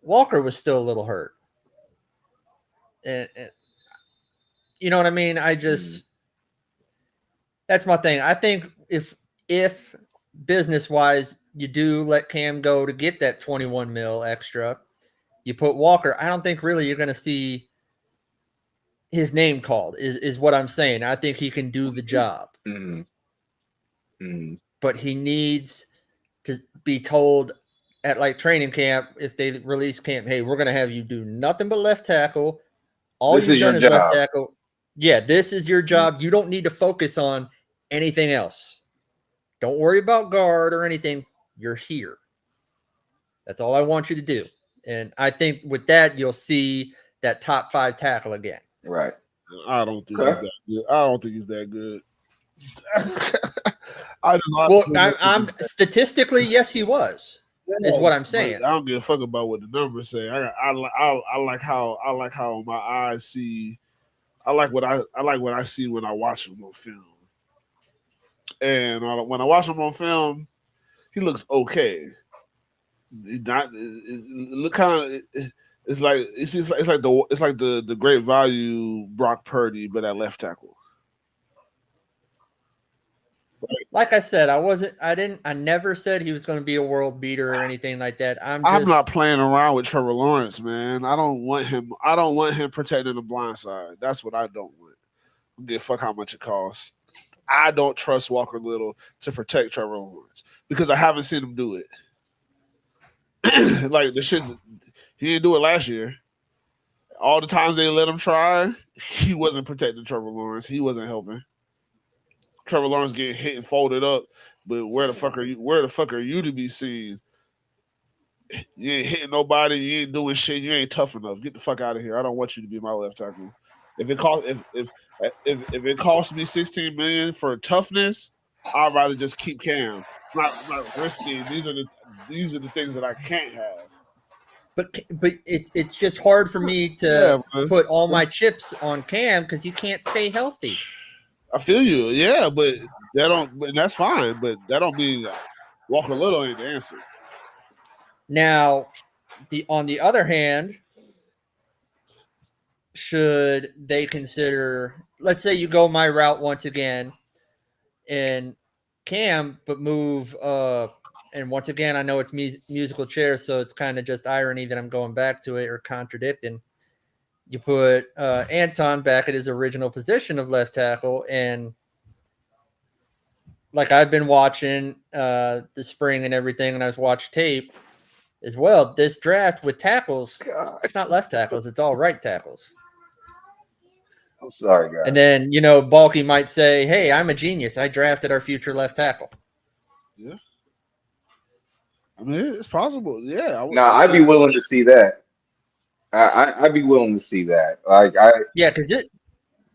Walker was still a little hurt. And you know what I mean? That's my thing. I think if business wise, you do let Cam go to get that 21 mil extra, you put Walker. I don't think really you're going to see his name called is what I'm saying. I think he can do the job, but he needs to be told at like training camp, if they release camp, hey, we're going to have you do nothing but left tackle. All you've done is left tackle. Yeah, this is your job. You don't need to focus on anything else. Don't worry about guard or anything. You're here. That's all I want you to do. And I think with that, you'll see that top 5 tackle again. Right. I don't think Okay. he's that good. I don't think he's that good. I do not. Well, think I'm statistically, yes, he was. Is what I'm but saying. I don't give a fuck about what the numbers say. I like how my eyes see. I like what I see when I watch him on film. And when I watch him on film, he looks okay. Look kind of. It's like the great value Brock Purdy, but at left tackle. Like I said, I never said he was going to be a world beater or anything like that. I'm not playing around with Trevor Lawrence, man. I don't want him protecting the blind side. That's what I don't want. I don't give a fuck how much it costs. I don't trust Walker Little to protect Trevor Lawrence because I haven't seen him do it. Like the shit, he didn't do it last year. All the times they let him try, he wasn't protecting Trevor Lawrence. He wasn't helping. Trevor Lawrence getting hit and folded up, but where the fuck are you? Where the fuck are you to be seen? You ain't hitting nobody. You ain't doing shit. You ain't tough enough. Get the fuck out of here. I don't want you to be my left tackle. If it costs me $16 million for toughness, I'd rather just keep Cam. Not risking. These are the things that I can't have. But it's just hard for me to put all my chips on Cam because you can't stay healthy. I feel you, yeah, but that's fine. But that don't mean Walker Little ain't the answer. Now, on the other hand, should they consider? Let's say you go my route once again, and Cam, but move. And once again, I know it's musical chairs, so it's kind of just irony that I'm going back to it or contradicting. You put Anton back at his original position of left tackle, and like I've been watching the spring and everything, and I've watched tape as well. This draft with tackles, it's not left tackles; it's all right tackles. I'm sorry, guys. And then Baalke might say, "Hey, I'm a genius. I drafted our future left tackle." Yeah, I mean it's possible. Yeah, I'd be willing to see that. I'd be willing to see that. Because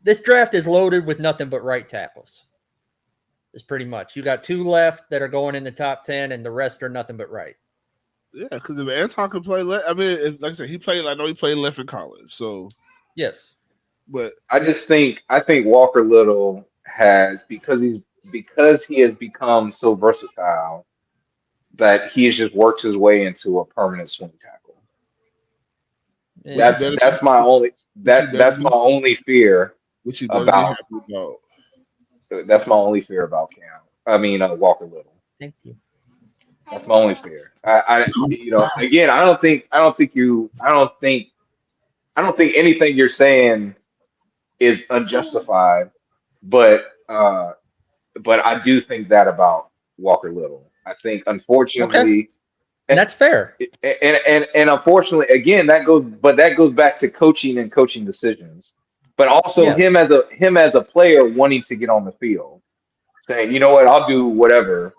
this draft is loaded with nothing but right tackles. It's pretty much you got 2 left that are going in the top 10, and the rest are nothing but right. Yeah, because if Anton can play left, I mean, like I said, I know he played left in college, so yes. But I think Walker Little has because he has become so versatile that he's just worked his way into a permanent swing tackle. Yeah. That's my only fear which you better be happy about. That's my only fear about Cam. I mean Walker Little. Thank you. That's my only fear. Again, I don't think anything you're saying is unjustified, but I do think that about Walker Little. I think unfortunately, and that's fair. And unfortunately, again, that goes back to coaching and coaching decisions, but also him as a player wanting to get on the field, saying, you know what, I'll do whatever.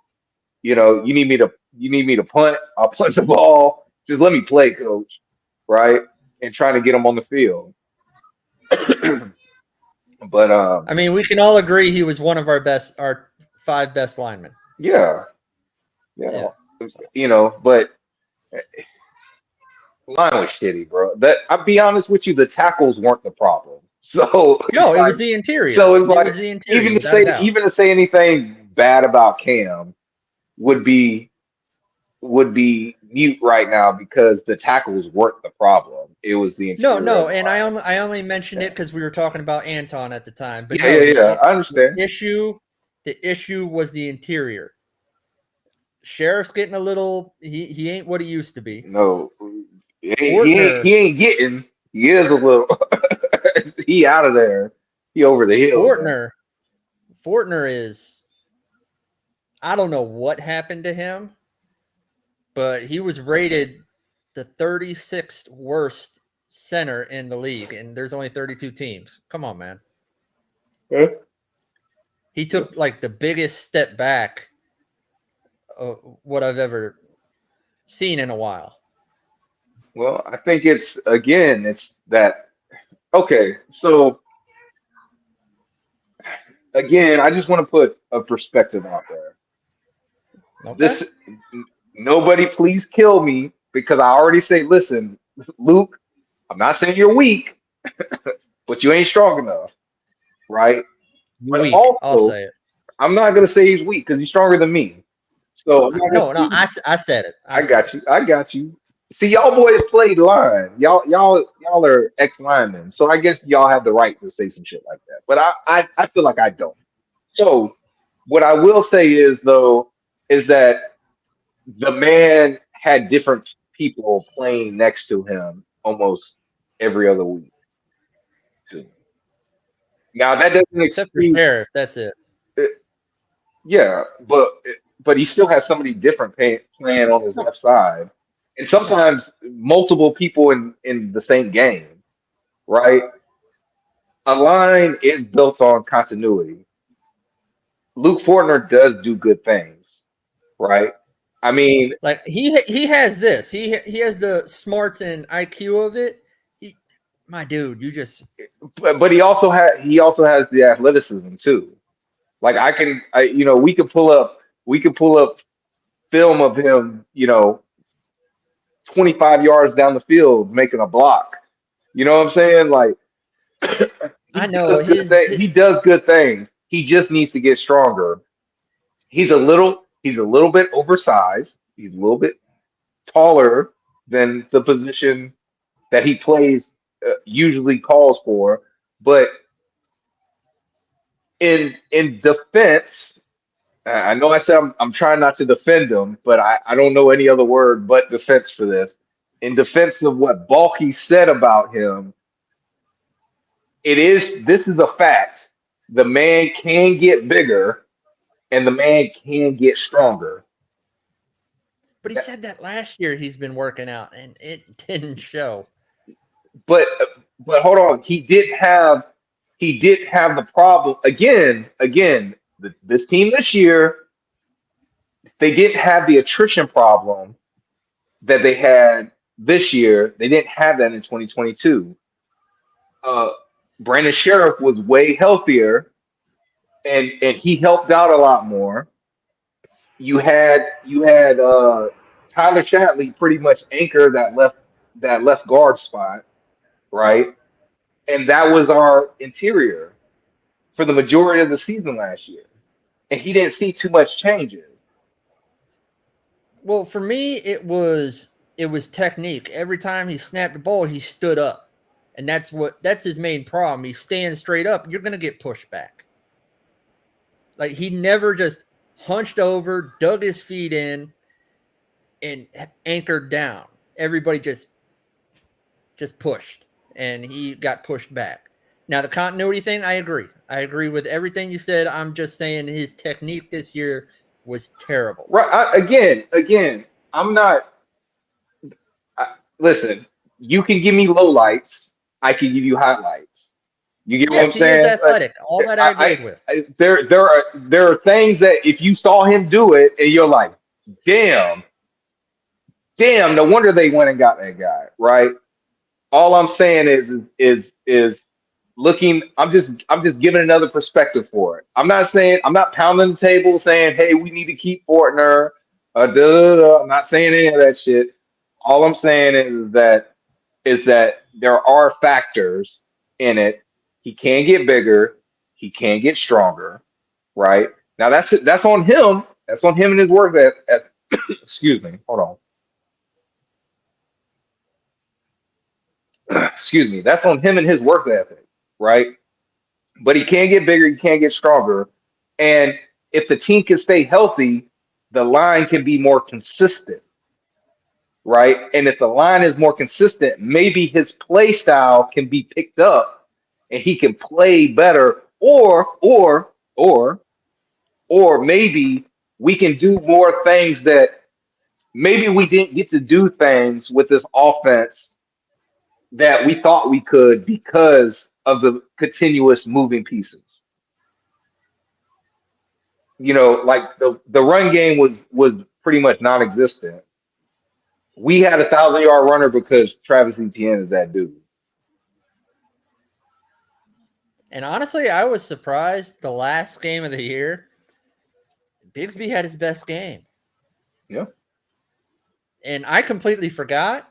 You need me to punt, I'll punt the ball. Just let me play, coach, right? And trying to get him on the field. But I mean, we can all agree he was one of our 5 best linemen. Yeah. But line was shitty, bro. I'll be honest with you, the tackles weren't the problem. So no, it was the interior. So it's like even to say anything bad about Cam would be mute right now because the tackles weren't the problem. It was the interior. No, and I only mentioned it because we were talking about Anton at the time. But I understand. The issue was the interior. Sheriff's getting a little. He ain't what he used to be. No, he ain't getting. He is a little. He out of there. He over the hill. Fortner is. I don't know what happened to him, but he was rated the 36th worst center in the league, and there's only 32 teams. Come on, man. Huh? He took like the biggest step back what I've ever seen in a while. Well, I think it's that. Okay, so again, I just want to put a perspective out there. Okay. This nobody please kill me because I already say, listen, Luke, I'm not saying you're weak, but you ain't strong enough, right? But Weak. I'll also, say it. I'm not gonna say he's weak because he's stronger than me. So I'm not gonna No, say no. he's weak. I said it. I I said got it. you. I got you. See, y'all boys played line. Y'all are ex linemen, so I guess y'all have the right to say some shit like that. But I feel like I don't. So what I will say is though is that the man had different people playing next to him almost every other week too. Now that doesn't Except for excuse, Sheriff. That's it. yeah, but he still has somebody different playing on his left side, and sometimes multiple people in the same game, right? A line is built on continuity. Luke Fortner does do good things, right? I mean, Like he has this. He has the smarts and IQ of it. My dude, you just but he also has the athleticism too. Like we could pull up film of him, 25 yards down the field making a block. You know what I'm saying? Like I know he does good things. He just needs to get stronger. He's a little bit oversized. He's a little bit taller than the position that he plays usually calls for. But in defense, I know I said I'm trying not to defend him, but I don't know any other word but defense for this. In defense of what Baalke said about him, this is a fact. The man can get bigger and the man can get stronger. but he said that last year he's been working out and it didn't show. But hold on, he did have the problem again. This team this year, they didn't have the attrition problem that they had this year. They didn't have that in 2022. Uh, Brandon Sheriff was way healthier, and he helped out a lot more. You had Tyler Shatley pretty much anchor that left guard spot, right? And that was our interior for the majority of the season last year. And he didn't see too much changes. Well, for me, it was technique. Every time he snapped the ball, he stood up, and that's his main problem. He's staying straight up. You're gonna get pushed back. Like he never just hunched over, dug his feet in, and anchored down. Everybody just pushed, and he got pushed back. Now the continuity thing, I agree. I agree with everything you said. I'm just saying his technique this year was terrible. Right. Again, I'm not. Listen, you can give me low lights. I can give you highlights. You get what I'm Yes, he is saying? Like, athletic. All that I agreed with. there are things that if you saw him do it and you're like, damn, no wonder they went and got that guy, right? All I'm saying is looking. I'm just giving another perspective for it. I'm not pounding the table saying, hey, we need to keep Fortner. I'm not saying any of that shit. All I'm saying is that there are factors in it. He can get bigger. He can get stronger. Right now, that's on him. That's on him and his work. Excuse me. Hold on. Excuse me, that's on him and his work ethic, right? But he can get bigger, he can get stronger. And if the team can stay healthy, the line can be more consistent, right? And if the line is more consistent, maybe his play style can be picked up and he can play better, or maybe we can do more things that maybe we didn't get to do things with this offense that we thought we could because of the continuous moving pieces. Like the run game was pretty much non-existent. We had 1,000-yard runner because Travis Etienne is that dude. And honestly, I was surprised the last game of the year, Bigsby had his best game. Yeah. And I completely forgot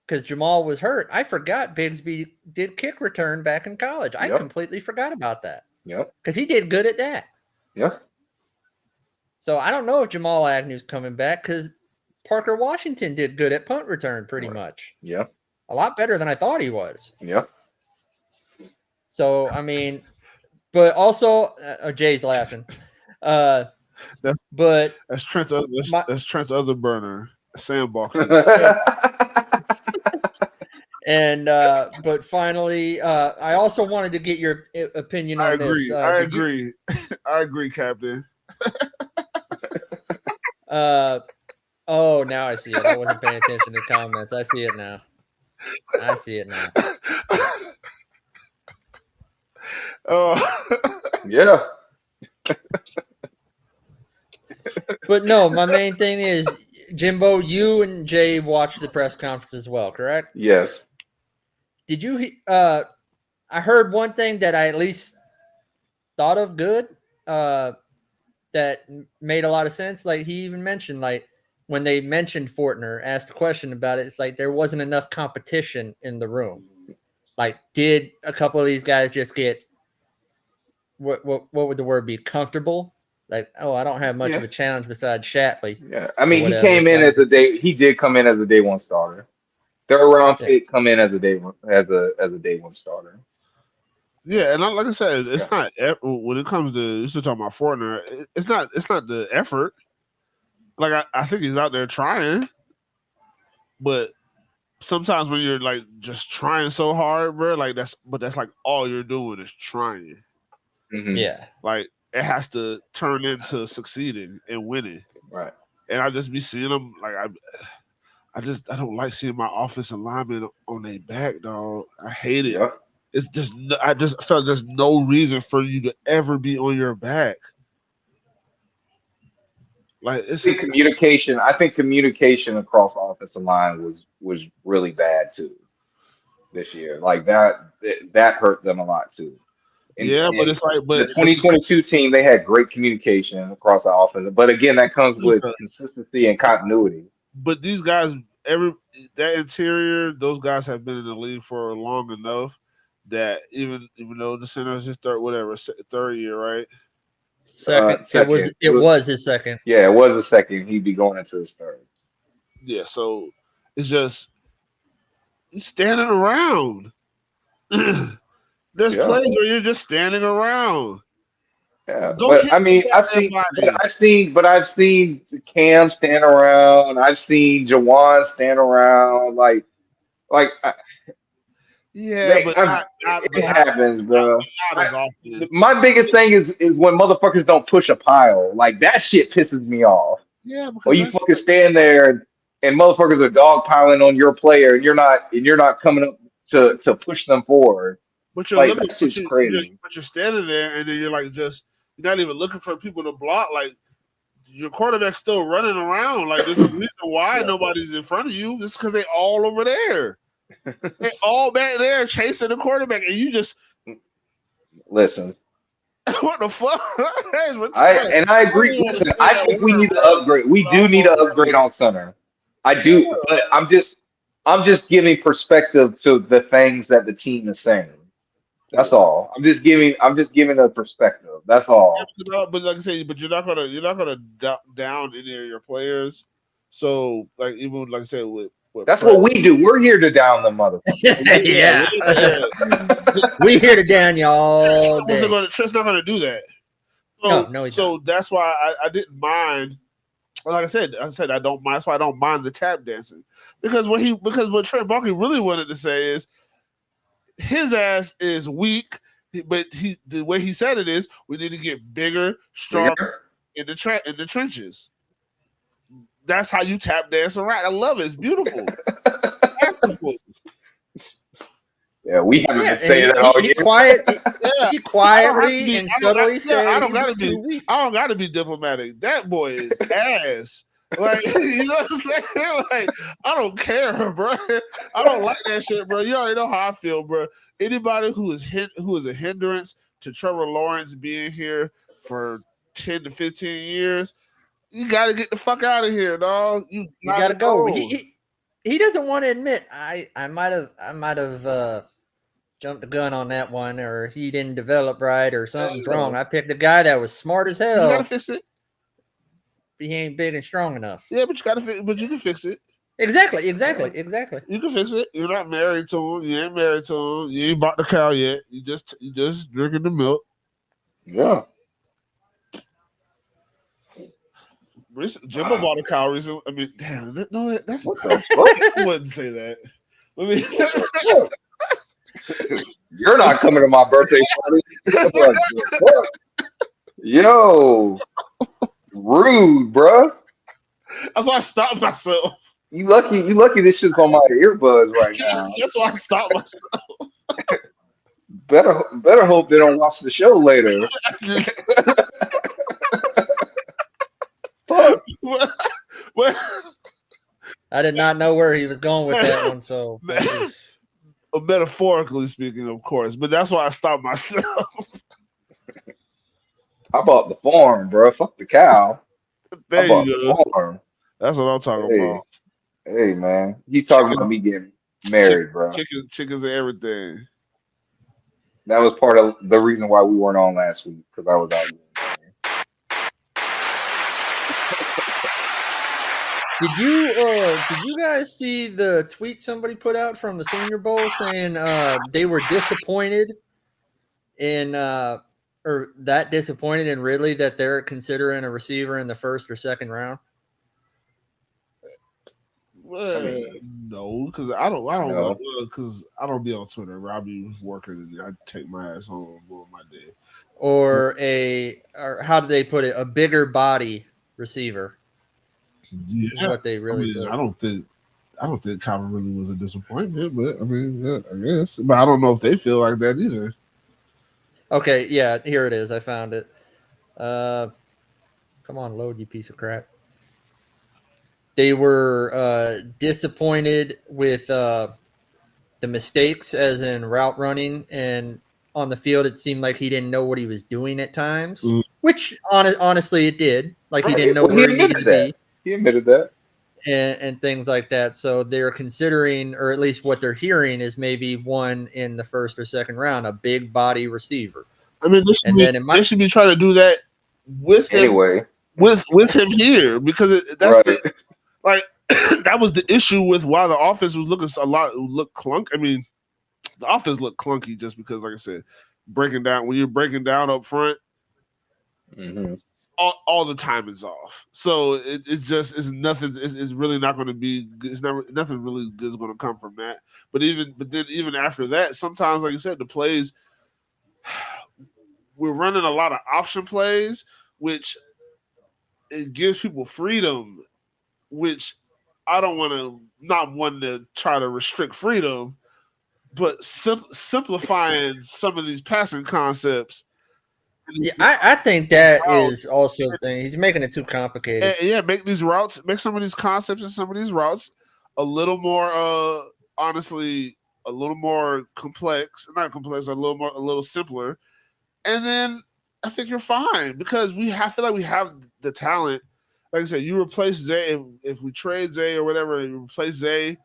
because Jamal was hurt. I forgot Bigsby did kick return back in college. I completely forgot about that. Yeah. Because he did good at that. Yeah. So I don't know if Jamal Agnew's coming back because Parker Washington did good at punt return pretty much. Yeah. A lot better than I thought he was. Yeah. So, I mean, but also, Jay's laughing. That's Trent's other burner, Sam Baalke. And but finally, I also wanted to get your opinion on this. I agree. I agree, Captain. Oh, now I see it. I wasn't paying attention to the comments. I see it now. Oh, yeah. But no, my main thing is, Jimbo, you and Jay watched the press conference as well, correct? Yes. Did you? I heard one thing that I at least thought of good. That made a lot of sense. Like he even mentioned, like when they mentioned Fortner, asked a question about it, it's like there wasn't enough competition in the room. Like, did a couple of these guys just get what would the word be? Comfortable? Like, oh, I don't have much of a challenge besides Shatley. Yeah, I mean, he came in as he did come in as a day one starter. Third round pick, come in as a day one starter. Yeah, and like I said, it's not when it comes to you still talking about Fortner. It's not the effort. Like I think he's out there trying, but sometimes when you're like just trying so hard, bro, like that's like all you're doing is trying. Mm-hmm. Yeah, like it has to turn into succeeding and winning. Right. And I just be seeing them like I don't like seeing my offensive linemen on their back, dog. I hate it. Yeah. It's just I just felt there's no reason for you to ever be on your back. Like it's communication. I think communication across the offensive line was really bad too this year. Like that hurt them a lot too. But it's like the 2022 team, they had great communication across the offense. But again, that comes with consistency and continuity. But these guys, that interior, those guys have been in the league for long enough that even though the center is his third year, right? Second. It was his second. Yeah, it was his second. He'd be going into his third. Yeah, so it's just he's standing around. There's plays where you're just standing around. Yeah, but I mean, I've seen Cam stand around. I've seen Jawan stand around. It happens, bro. My biggest thing is when motherfuckers don't push a pile. Like that shit pisses me off. Yeah, or you fucking stand there and motherfuckers are dogpiling on your player, and you're not coming up to push them forward. But you're crazy. But you're standing there, and then you're you're not even looking for people to block. Like your quarterback's still running around. Like there's a reason why nobody's in front of you. This is because they all over there. They all back there chasing the quarterback, and you just listen. What the fuck? I agree. Listen, I think we need to upgrade. We do need to upgrade on center. I do, but I'm just giving perspective to the things that the team is saying. That's all. I'm just giving a perspective. That's all. Yeah, but like I said, you're not gonna down any of your players. So like even like I said with that's what we do. We're here to down the motherfuckers. Yeah. We here to down y'all. Trent's not gonna do that. So that's why I didn't mind. Like I said I don't mind. That's why I don't mind the tap dancing because what Trent Baalke really wanted to say is his ass is weak, but the way he said it is we need to get bigger, stronger in the trenches. That's how you tap dance around. I love it. It's beautiful. Yeah, we haven't been saying that all year. He quietly and subtly said I don't gotta be diplomatic. That boy is ass. Like, you know what I'm saying? Like, I don't care, bro. I don't like that shit, bro. You already know how I feel, bro. Anybody who is a hindrance to Trevor Lawrence being here for 10 to 15 years, you got to get the fuck out of here, dog. You gotta go. go. He doesn't want to admit I might have jumped the gun on that one, or he didn't develop right, or something's wrong. I picked a guy that was smart as hell. You gotta fix it. He ain't big and strong enough. Yeah, but you can fix it. Exactly. You can fix it. You're not married to him. You ain't married to him. You ain't bought the cow yet. You just drinking the milk. Yeah. Jimbo bought a cow recently. I mean, damn, no, that's what the fuck? I wouldn't say that. I mean, you're not coming to my birthday party. Yo, rude, bruh. That's why I stopped myself. You lucky this shit's on my earbuds right now. That's why I stopped myself. Better hope they don't watch the show later. Fuck. Well, I did not know where he was going with that one, so metaphorically speaking, of course, but that's why I stopped myself. I bought the farm, bro. Fuck the cow. There I bought you the go. farm. That's what I'm talking about. Hey, man. He's talking about me getting married, bro. Chickens and everything. That was part of the reason why we weren't on last week, because I was out getting married. Did you guys see the tweet somebody put out from the Senior Bowl saying they were disappointed in or that disappointed in Ridley that they're considering a receiver in the first or second round? Well, no, because I don't because I don't be on Twitter. I'll be working and I take my ass home on my day. Or how do they put it? A bigger body receiver. Yeah, is what they really said. I don't think Calvin really was a disappointment, but I mean, yeah, I guess. But I don't know if they feel like that either. Okay, yeah, here it is. I found it. Come on, load, you piece of crap. They were disappointed with the mistakes, as in route running, and on the field, it seemed like he didn't know what he was doing at times, which honestly, it did. Like he didn't know where he needed to be. He admitted that. And things like that. So they're considering, or at least what they're hearing, is maybe one in the first or second round, a big body receiver. I mean, they should be trying to do that with him. Anyway, with him here, because that's right. That was the issue with why the offense was looking look clunky. I mean, the offense looked clunky just because, like I said, when you're breaking down up front, all the timing's off. So it's nothing. It's really not going to be. Nothing really good is going to come from that. But then even after that, sometimes, like you said, the plays, we're running a lot of option plays, which it gives people freedom, which I don't want to, not one to try to restrict freedom, but simplifying some of these passing concepts. Yeah, I think that is also the thing. He's making it too complicated. Make some of these concepts and some of these routes a little more, honestly, a little more complex. Not complex, a little simpler. And then I think you're fine, because I feel like we have the talent. Like I said, you replace Zay. If we trade Zay or whatever, and you replace Zay,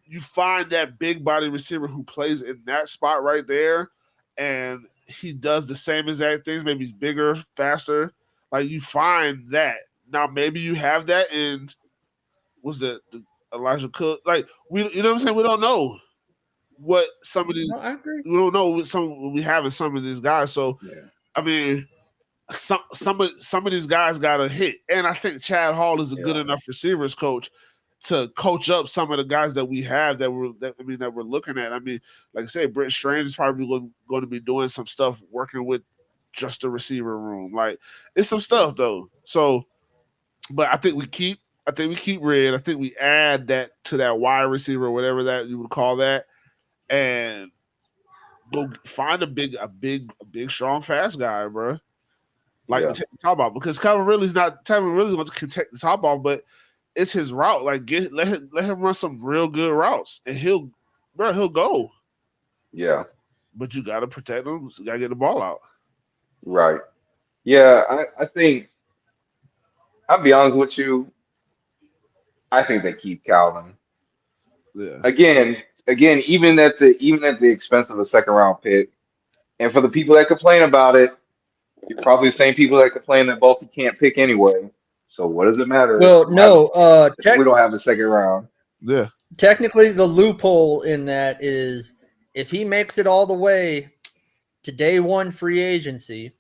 you find that big body receiver who plays in that spot right there, and he does the same exact things. Maybe he's bigger, faster. Like, you find that. Now maybe you have that in the Elijah Cook. Like, you know what I'm saying? We don't know what some of these. No, I agree. We don't know what we have in some of these guys. So, I mean, some of these guys got to hit, and I think Chad Hall is a good enough receivers coach to coach up some of the guys that we have that we're looking at. I mean, like I said, Brent Strange is probably going to be doing some stuff, working with just the receiver room. Like, it's some stuff though. So, but I think we keep Red. I think we add that to that wide receiver, whatever that you would call that, and go find a big, strong, fast guy, bro. like Yeah. to take the top off, because Calvin Ridley's going to take the top off, but it's his route. Like let him run some real good routes, and he'll go. Yeah. But you got to protect him. You got to get the ball out. Right. Yeah. I think I'll be honest with you. I think they keep Calvin. Yeah. Again, even at the expense of a second round pick. And for the people that complain about it, you're probably the same people that complain that Baalke can't pick anyway. So what does it matter if Well, no. we don't have a second round? Yeah. Technically, the loophole in that is if he makes it all the way to day one free agency,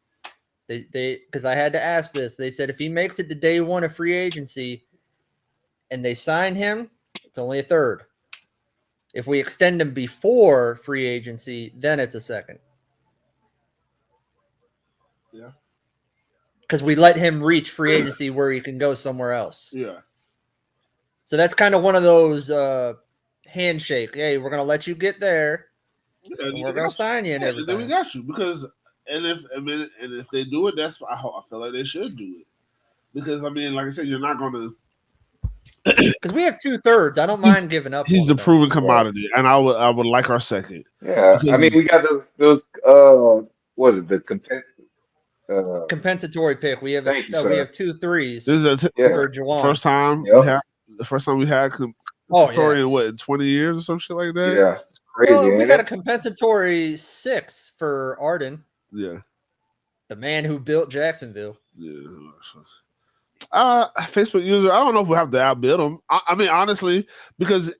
they because I had to ask this. They said if he makes it to day one of free agency and they sign him, it's only a third. If we extend him before free agency, then it's a second. Yeah. Because we let him reach free agency where he can go somewhere else. Yeah. So that's kind of one of those handshake. Hey, we're gonna let you get there, and we're gonna sign you and everything. Then we got you if they do it, that's I feel like they should do it, because I mean, like I said, you're not gonna. Because we have 2/3. I don't mind giving up. He's a proven commodity, and I would like our second. Yeah, I mean, we got those what is it, the compensatory pick. We have we have 2 3s. This is for Juwan. First time we had compensatory in what, 20 years or some shit like that. Yeah, crazy. Well, we got a compensatory 6 for Arden. Yeah, the man who built Jacksonville. Yeah. Facebook user, I don't know if we'll have to outbid him. I mean, honestly, because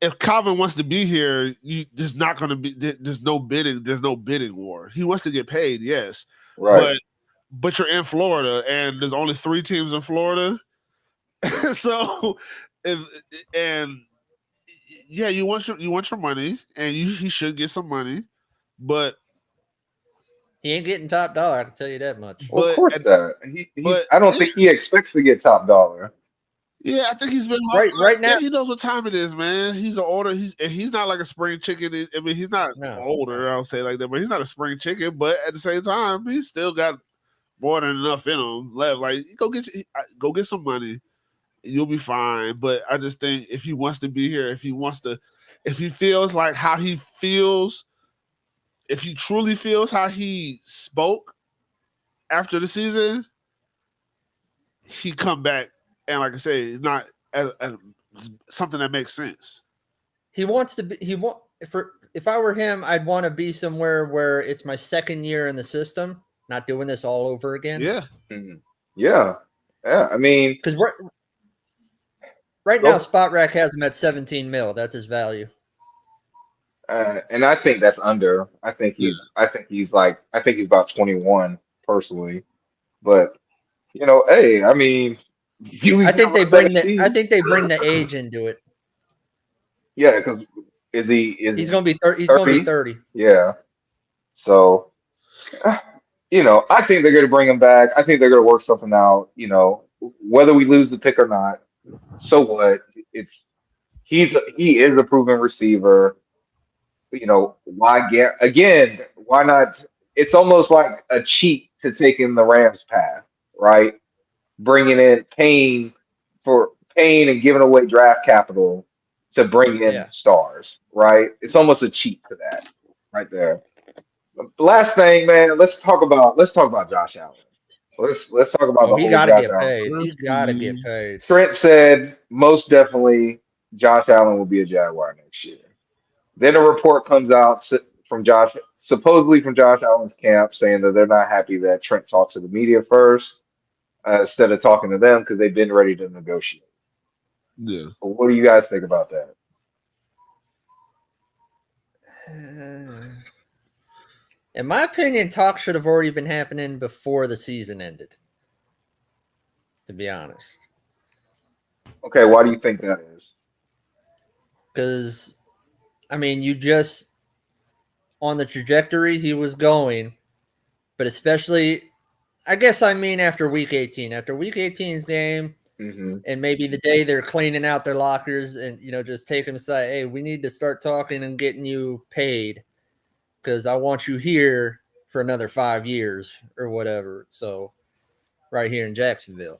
if Calvin wants to be here, there's not going to be. There's no bidding. There's no bidding war. He wants to get paid, yes, right. But you're in Florida, and there's only 3 teams in Florida. So, you want your money, and he should get some money, but he ain't getting top dollar. I can tell you that much. Well, of course I don't think he expects to get top dollar. Yeah, I think he's been right now. He knows what time it is, man. He's older. He's not like a spring chicken. I mean, he's not older. I'll say like that, but he's not a spring chicken. But at the same time, he's still got more than enough in him left. Like, go get some money, you'll be fine. But I just think if he wants to be here, if he feels like how he feels, if he truly feels how he spoke after the season, he come back. And like I say, it's not something that makes sense. He wants to be. If I were him, I'd want to be somewhere where it's my second year in the system, not doing this all over again. Yeah, yeah. I mean, because right now, Spot Rack has him at 17 mil. That's his value. And I think that's under. I think he's about 21 personally, but hey, I mean. I think they bring the age into it. Yeah, because he's gonna be 30. He's gonna be 30. Yeah. So, I think they're gonna bring him back. I think they're gonna work something out. Whether we lose the pick or not, so what? He is a proven receiver. Why not? It's almost like a cheat to taking the Rams path, right? Bringing in paying and giving away draft capital to bring in stars, right? It's almost a cheat to that, right there. The last thing, man, let's talk about Josh Allen. Let's talk about the whole gotta Josh get Allen. paid. He's gotta get paid. Trent said most definitely Josh Allen will be a Jaguar next year. Then a report comes out supposedly from Josh Allen's camp, saying that they're not happy that Trent talked to the media first. Instead of talking to them because they've been ready to negotiate. Yeah. But what do you guys think about that? In my opinion, talk should have already been happening before the season ended. To be honest. Okay, why do you think that is? Because, I mean, you just on the trajectory he was going, but especially. I guess I mean after week 18. After week 18's game, and maybe the day they're cleaning out their lockers and, just take them aside, hey, we need to start talking and getting you paid because I want you here for another 5 years or whatever. So right here in Jacksonville.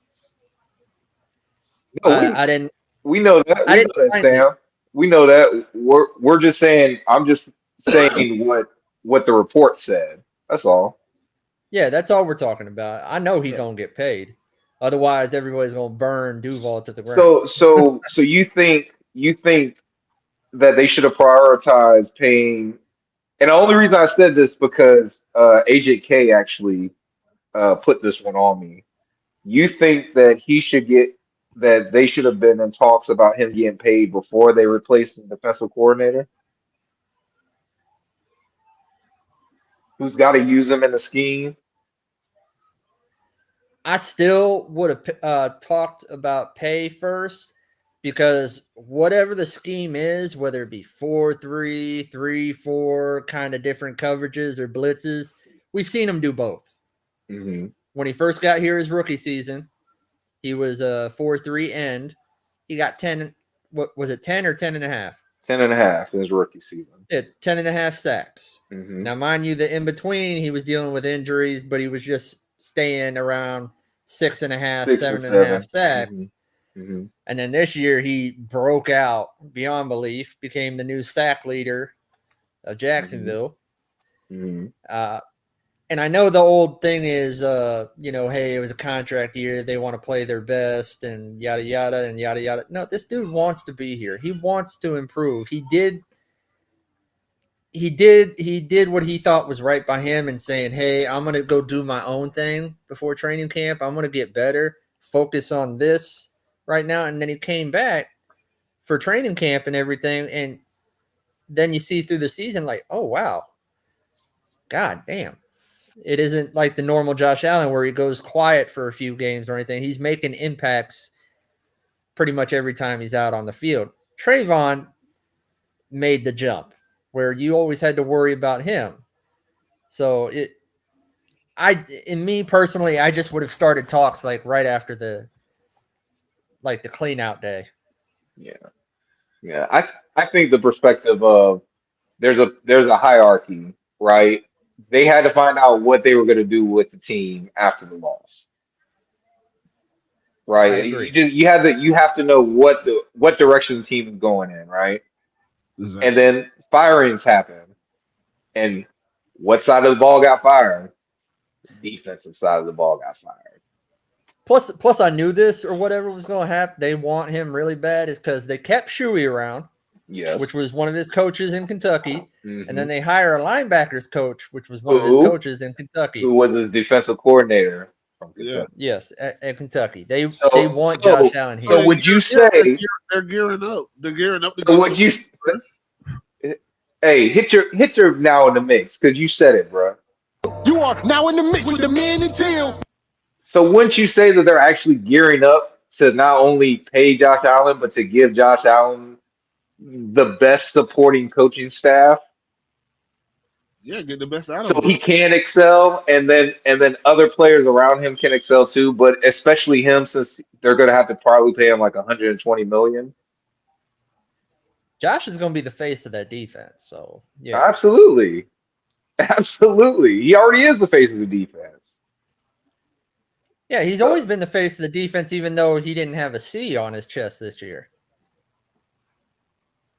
No, I didn't we know that. I We didn't know that, find it. Sam. We know that. We're just saying. I'm just saying what the report said. That's all. Yeah, that's all we're talking about. I know he's Yeah. gonna get paid. Otherwise, everybody's gonna burn Duval to the ground. So you think that they should have prioritized paying? And the only reason I said this because Agent K actually put this one on me. You think that they should have been in talks about him getting paid before they replaced the defensive coordinator, who's got to use him in the scheme? I still would have talked about pay first because whatever the scheme is, whether it be 4-3, 3-4, kind of different coverages or blitzes, we've seen him do both. Mm-hmm. When he first got here his rookie season, he was a 4-3 end. He got 10. What was it, 10 or 10 and a half? 10.5 in his rookie season. Yeah, 10 and a half sacks. Mm-hmm. Now, mind you, that in between he was dealing with injuries, but he was just staying around 6.5, 6 and 7.5 7. sacks. Mm-hmm. Mm-hmm. And then this year he broke out beyond belief, became the new sack leader of Jacksonville. Mm-hmm. And I know the old thing is, hey, it was a contract year. They want to play their best and yada, yada, and yada, yada. No, this dude wants to be here. He wants to improve. He did what he thought was right by him and saying, hey, I'm going to go do my own thing before training camp. I'm going to get better, focus on this right now. And then he came back for training camp and everything. And then you see through the season, like, oh, wow, God damn. It isn't like the normal Josh Allen where he goes quiet for a few games or anything. He's making impacts pretty much every time he's out on the field. Trayvon made the jump where you always had to worry about him. So in me personally, I just would have started talks like right after the clean out day. Yeah. I think the perspective of there's a hierarchy, right? They had to find out what they were going to do with the team after the loss, I right? agree. You have to know what direction the team is going in, right? Exactly. And then firings happen, and what side of the ball got fired? Defensive side of the ball got fired. Plus, I knew this or whatever was going to happen. They want him really bad is because they kept Shuey around, Yes. which was one of his coaches in Kentucky. Mm-hmm. And then they hire a linebackers coach, which was one of his coaches in Kentucky. Who was the defensive coordinator from Kentucky. Yes, at Kentucky. They want Josh Allen here. So would you say they're gearing up? They're gearing up. So would you? Hey, hit your now in the mix because you said it, bro. You are now in the mix with the man in Teal. So wouldn't you say that they're actually gearing up to not only pay Josh Allen, but to give Josh Allen the best supporting coaching staff? Yeah, get the best out of So him. he can excel, and then other players around him can excel too, but especially him since they're going to have to probably pay him like $120 million. Josh is going to be the face of that defense. So yeah, Absolutely. He already is the face of the defense. Yeah, he's always been the face of the defense, even though he didn't have a C on his chest this year.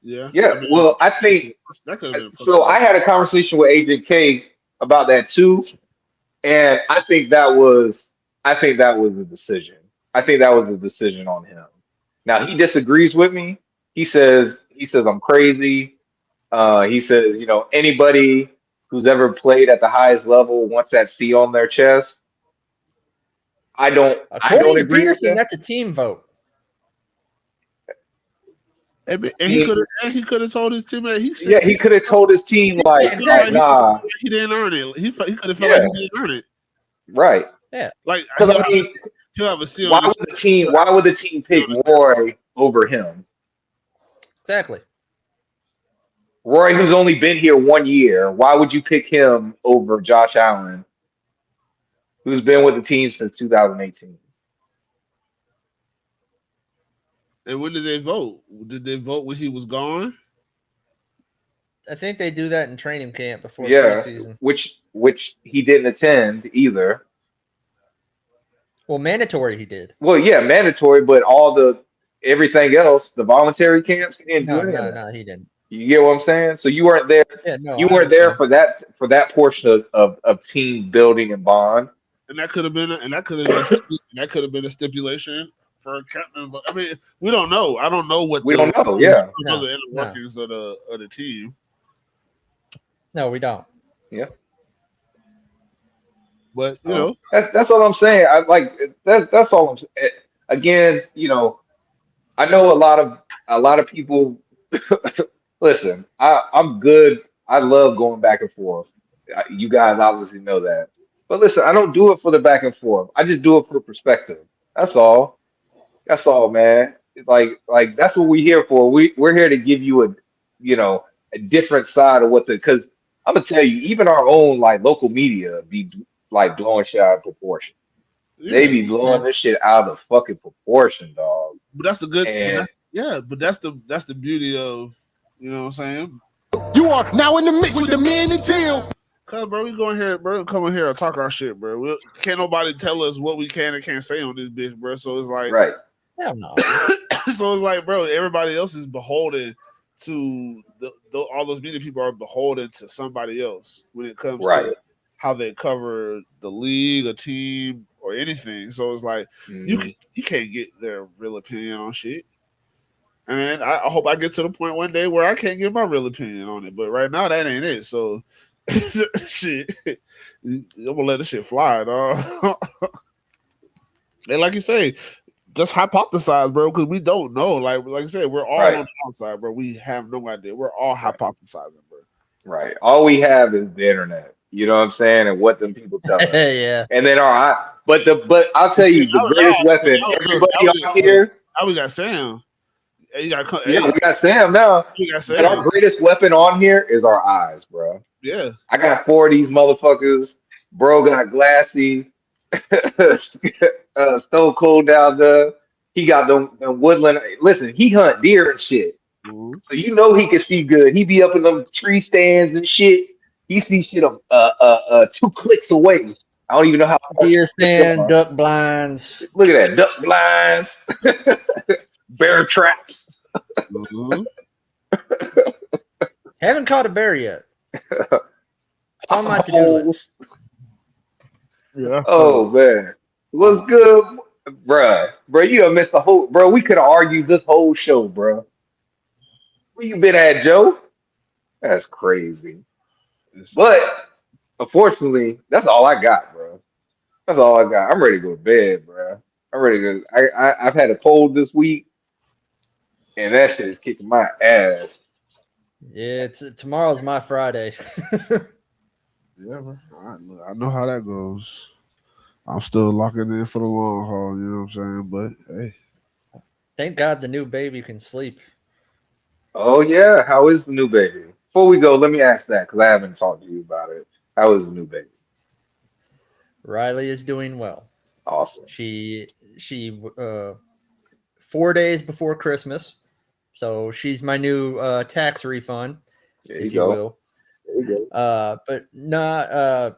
Yeah. Yeah. I mean, Well, I think that could have been so. I had a conversation with Agent K about that too, and I think that was a decision. I think that was a decision on him. Now he disagrees with me. He says I'm crazy. He says, anybody who's ever played at the highest level wants that C on their chest. I don't According to agree with Peterson, that. that's a team vote. And he could have told his teammate. He could have told his team like, exactly. nah, he didn't earn it. He could have felt like he didn't earn it. Right. Yeah. Like Because I mean, he'll have a seal. why would the team pick Roy over him? Exactly. Roy, who's only been here 1 year, why would you pick him over Josh Allen, who's been with the team since 2018? And when did they vote? Did they vote when he was gone? I think they do that in training camp before Yeah, preseason. which which he didn't attend either. Well, mandatory he did. Well, yeah, mandatory, but everything else, the voluntary camps, he didn't do any of that. No, he didn't. You get what I'm saying? So you weren't there. Yeah, no, You I weren't there understand. for that portion of team building and bond. And that could have been a stipulation for a captain. But I mean, we don't know. I don't know what We don't know. Yeah, we know the inner workings of the team. No, we don't. Yeah. But you know, that's all I'm saying. I like that's all I'm saying. Again, I know a lot of people. Listen, I'm good. I love going back and forth. You guys obviously know that. But listen, I don't do it for the back and forth. I just do it for perspective. That's all. That's all, man. Like that's what we're here for. We're here to give you a different side of because I'm gonna tell you, even our own like local media be like blowing shit out of proportion. yeah. They be blowing this shit out of fucking proportion, dog. But that's the good. And, but that's the beauty of, you know what I'm saying. You are now in the mix with the man and Teal. Cause bro, we going here, bro. Come in here and talk our shit, bro. Can't nobody tell us what we can and can't say on this bitch, bro. So it's like, right. Hell no. So it's like, bro, everybody else is beholden to all those media people are beholden to somebody else when it comes to how they cover the league, a team, or anything. So it's like you can't get their real opinion on shit. And I hope I get to the point one day where I can't give my real opinion on it. But right now that ain't it. So shit, I'm gonna let this shit fly, dog. And like you say, just hypothesize, bro, because we don't know. Like I said, we're all on the outside, bro. We have no idea. We're all hypothesizing, bro. Right. All we have is the internet. You know what I'm saying? And what them people tell us. Yeah. And then but I'll tell you the greatest weapon. Everybody out here. Now we got Sam. Hey, we got Sam now. We got Sam. And our greatest weapon on here is our eyes, bro. Yeah. I got 4 of these motherfuckers. Bro got glassy. Stone Cold down there. He got them woodland. Listen, he hunt deer and shit. So he can see good. He be up in them tree stands and shit. He sees shit 2 clicks away. I don't even know how. Deer stand, duck blinds. Look at that, duck blinds, bear traps. Haven't caught a bear yet. It's on my to-do list. Yeah. Oh man, what's good, bruh? Bro, you done missed the whole. Bro, we could have argued this whole show, bro. Where you been at, Joe? That's crazy. But unfortunately, that's all I got, bro. That's all I got. I'm ready to go to bed, bro. I'm ready to go. I've had a cold this week, and that shit is kicking my ass. Yeah, tomorrow's my Friday. Yeah, bro. I know how that goes. I'm still locking in for the long haul, you know what I'm saying? But hey. Thank God the new baby can sleep. Oh yeah, how is the new baby? Before we go, let me ask that because I haven't talked to you about it. How is the new baby? Riley is doing well. Awesome. She 4 days before Christmas, so she's my new tax refund, if you will. There you go. But not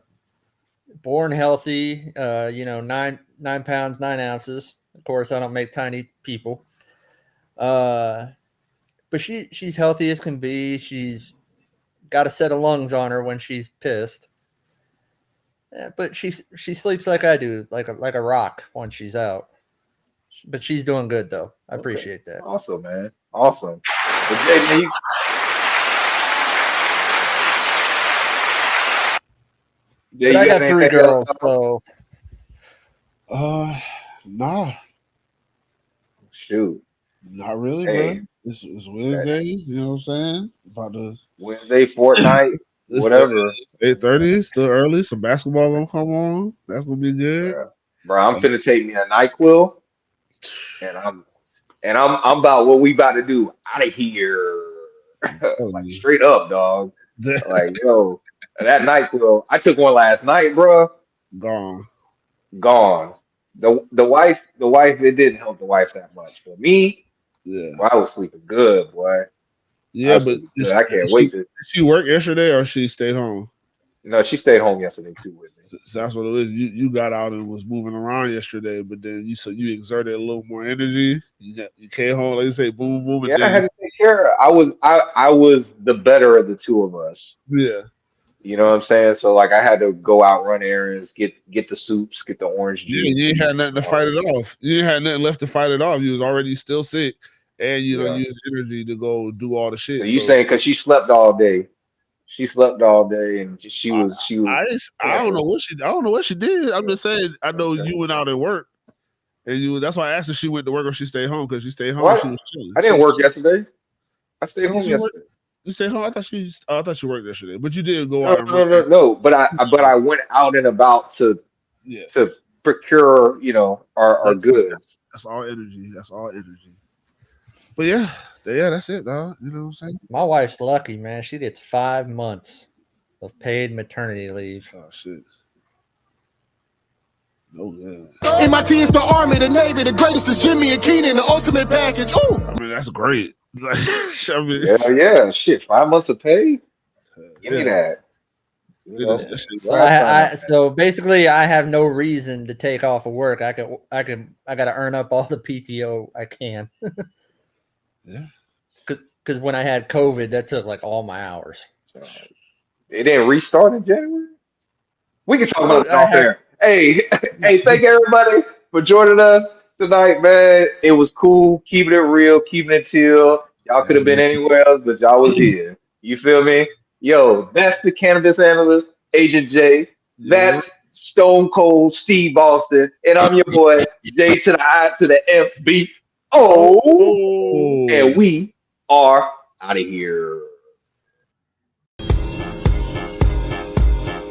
born healthy. 9 pounds 9 ounces. Of course, I don't make tiny people. But she's healthy as can be. She's got a set of lungs on her when she's pissed. Yeah, but she sleeps like I do, like a rock when she's out. But she's doing good though. I appreciate that. Awesome, man. Awesome. Well, Jay, but I got 3 girls, so nah. Shoot. Not really, bro. It's Wednesday, you know what I'm saying? About the Wednesday, Fortnite, whatever. 8:30, still early. Some basketball gonna come on. That's gonna be good. Bro, I'm finna take me a NyQuil, and I'm about what we about to do out of here. Like straight up, dog. Like, yo, that NyQuil. I took one last night, bro. Gone. The wife, it didn't help the wife that much. But me, well, I was sleeping good, boy. Yeah, but I can't wait to. Did she work yesterday or she stayed home? No, she stayed home yesterday too with me. So that's what it is. You got out and was moving around yesterday, but then you exerted a little more energy. You came home, like you say, boom, boom, and Yeah, I had then to take care of her. I was the better of the two of us. yeah. You know what I'm saying? So like I had to go out, run errands, get the soups, get the orange Yeah, juice. you ain't had nothing to fight it off. You ain't had nothing left to fight it off. You was already still sick, and you don't Yeah. use energy to go do all the So shit. you So saying because she slept all day. She slept all day and she was I don't know what she did. I'm yeah. just saying. I know Okay. you went out and worked, and that's why I asked if she went to work or she stayed home because she stayed home. What? She was chilling. I She didn't was work chilling. yesterday. I stayed Did home you work? yesterday. You stayed home. I thought you worked yesterday, but you did go No, out and run. no, no, no. But I went out and about to Yes, procure, our that's goods. that's all energy. That's all energy. But yeah, that's it, dog. You know what I'm saying? My wife's lucky, man. She gets 5 months of paid maternity leave. Oh shit. No good. MIT is the Army, the Navy, the greatest is Jimmy and Keenan, the ultimate package. Ooh! I mean, that's great. Like, I mean, Yeah, yeah. Shit, 5 months of pay? Give me yeah. that. It is, that shit. So Last time I had. so basically I have no reason to take off of work. I got to earn up all the PTO I can. Yeah. Because when I had COVID, that took like all my hours. It didn't restart in January? We can talk about it I off had air. Hey, hey, thank everybody for joining us tonight, man. It was cool, keeping it real, keeping it chill. Y'all could have been anywhere else, but y'all was here. You feel me? Yo, that's the cannabis analyst, Agent J. Yeah. That's Stone Cold Steve Boston. And I'm your boy, J to the I to the MBO. Oh. And we are out of here.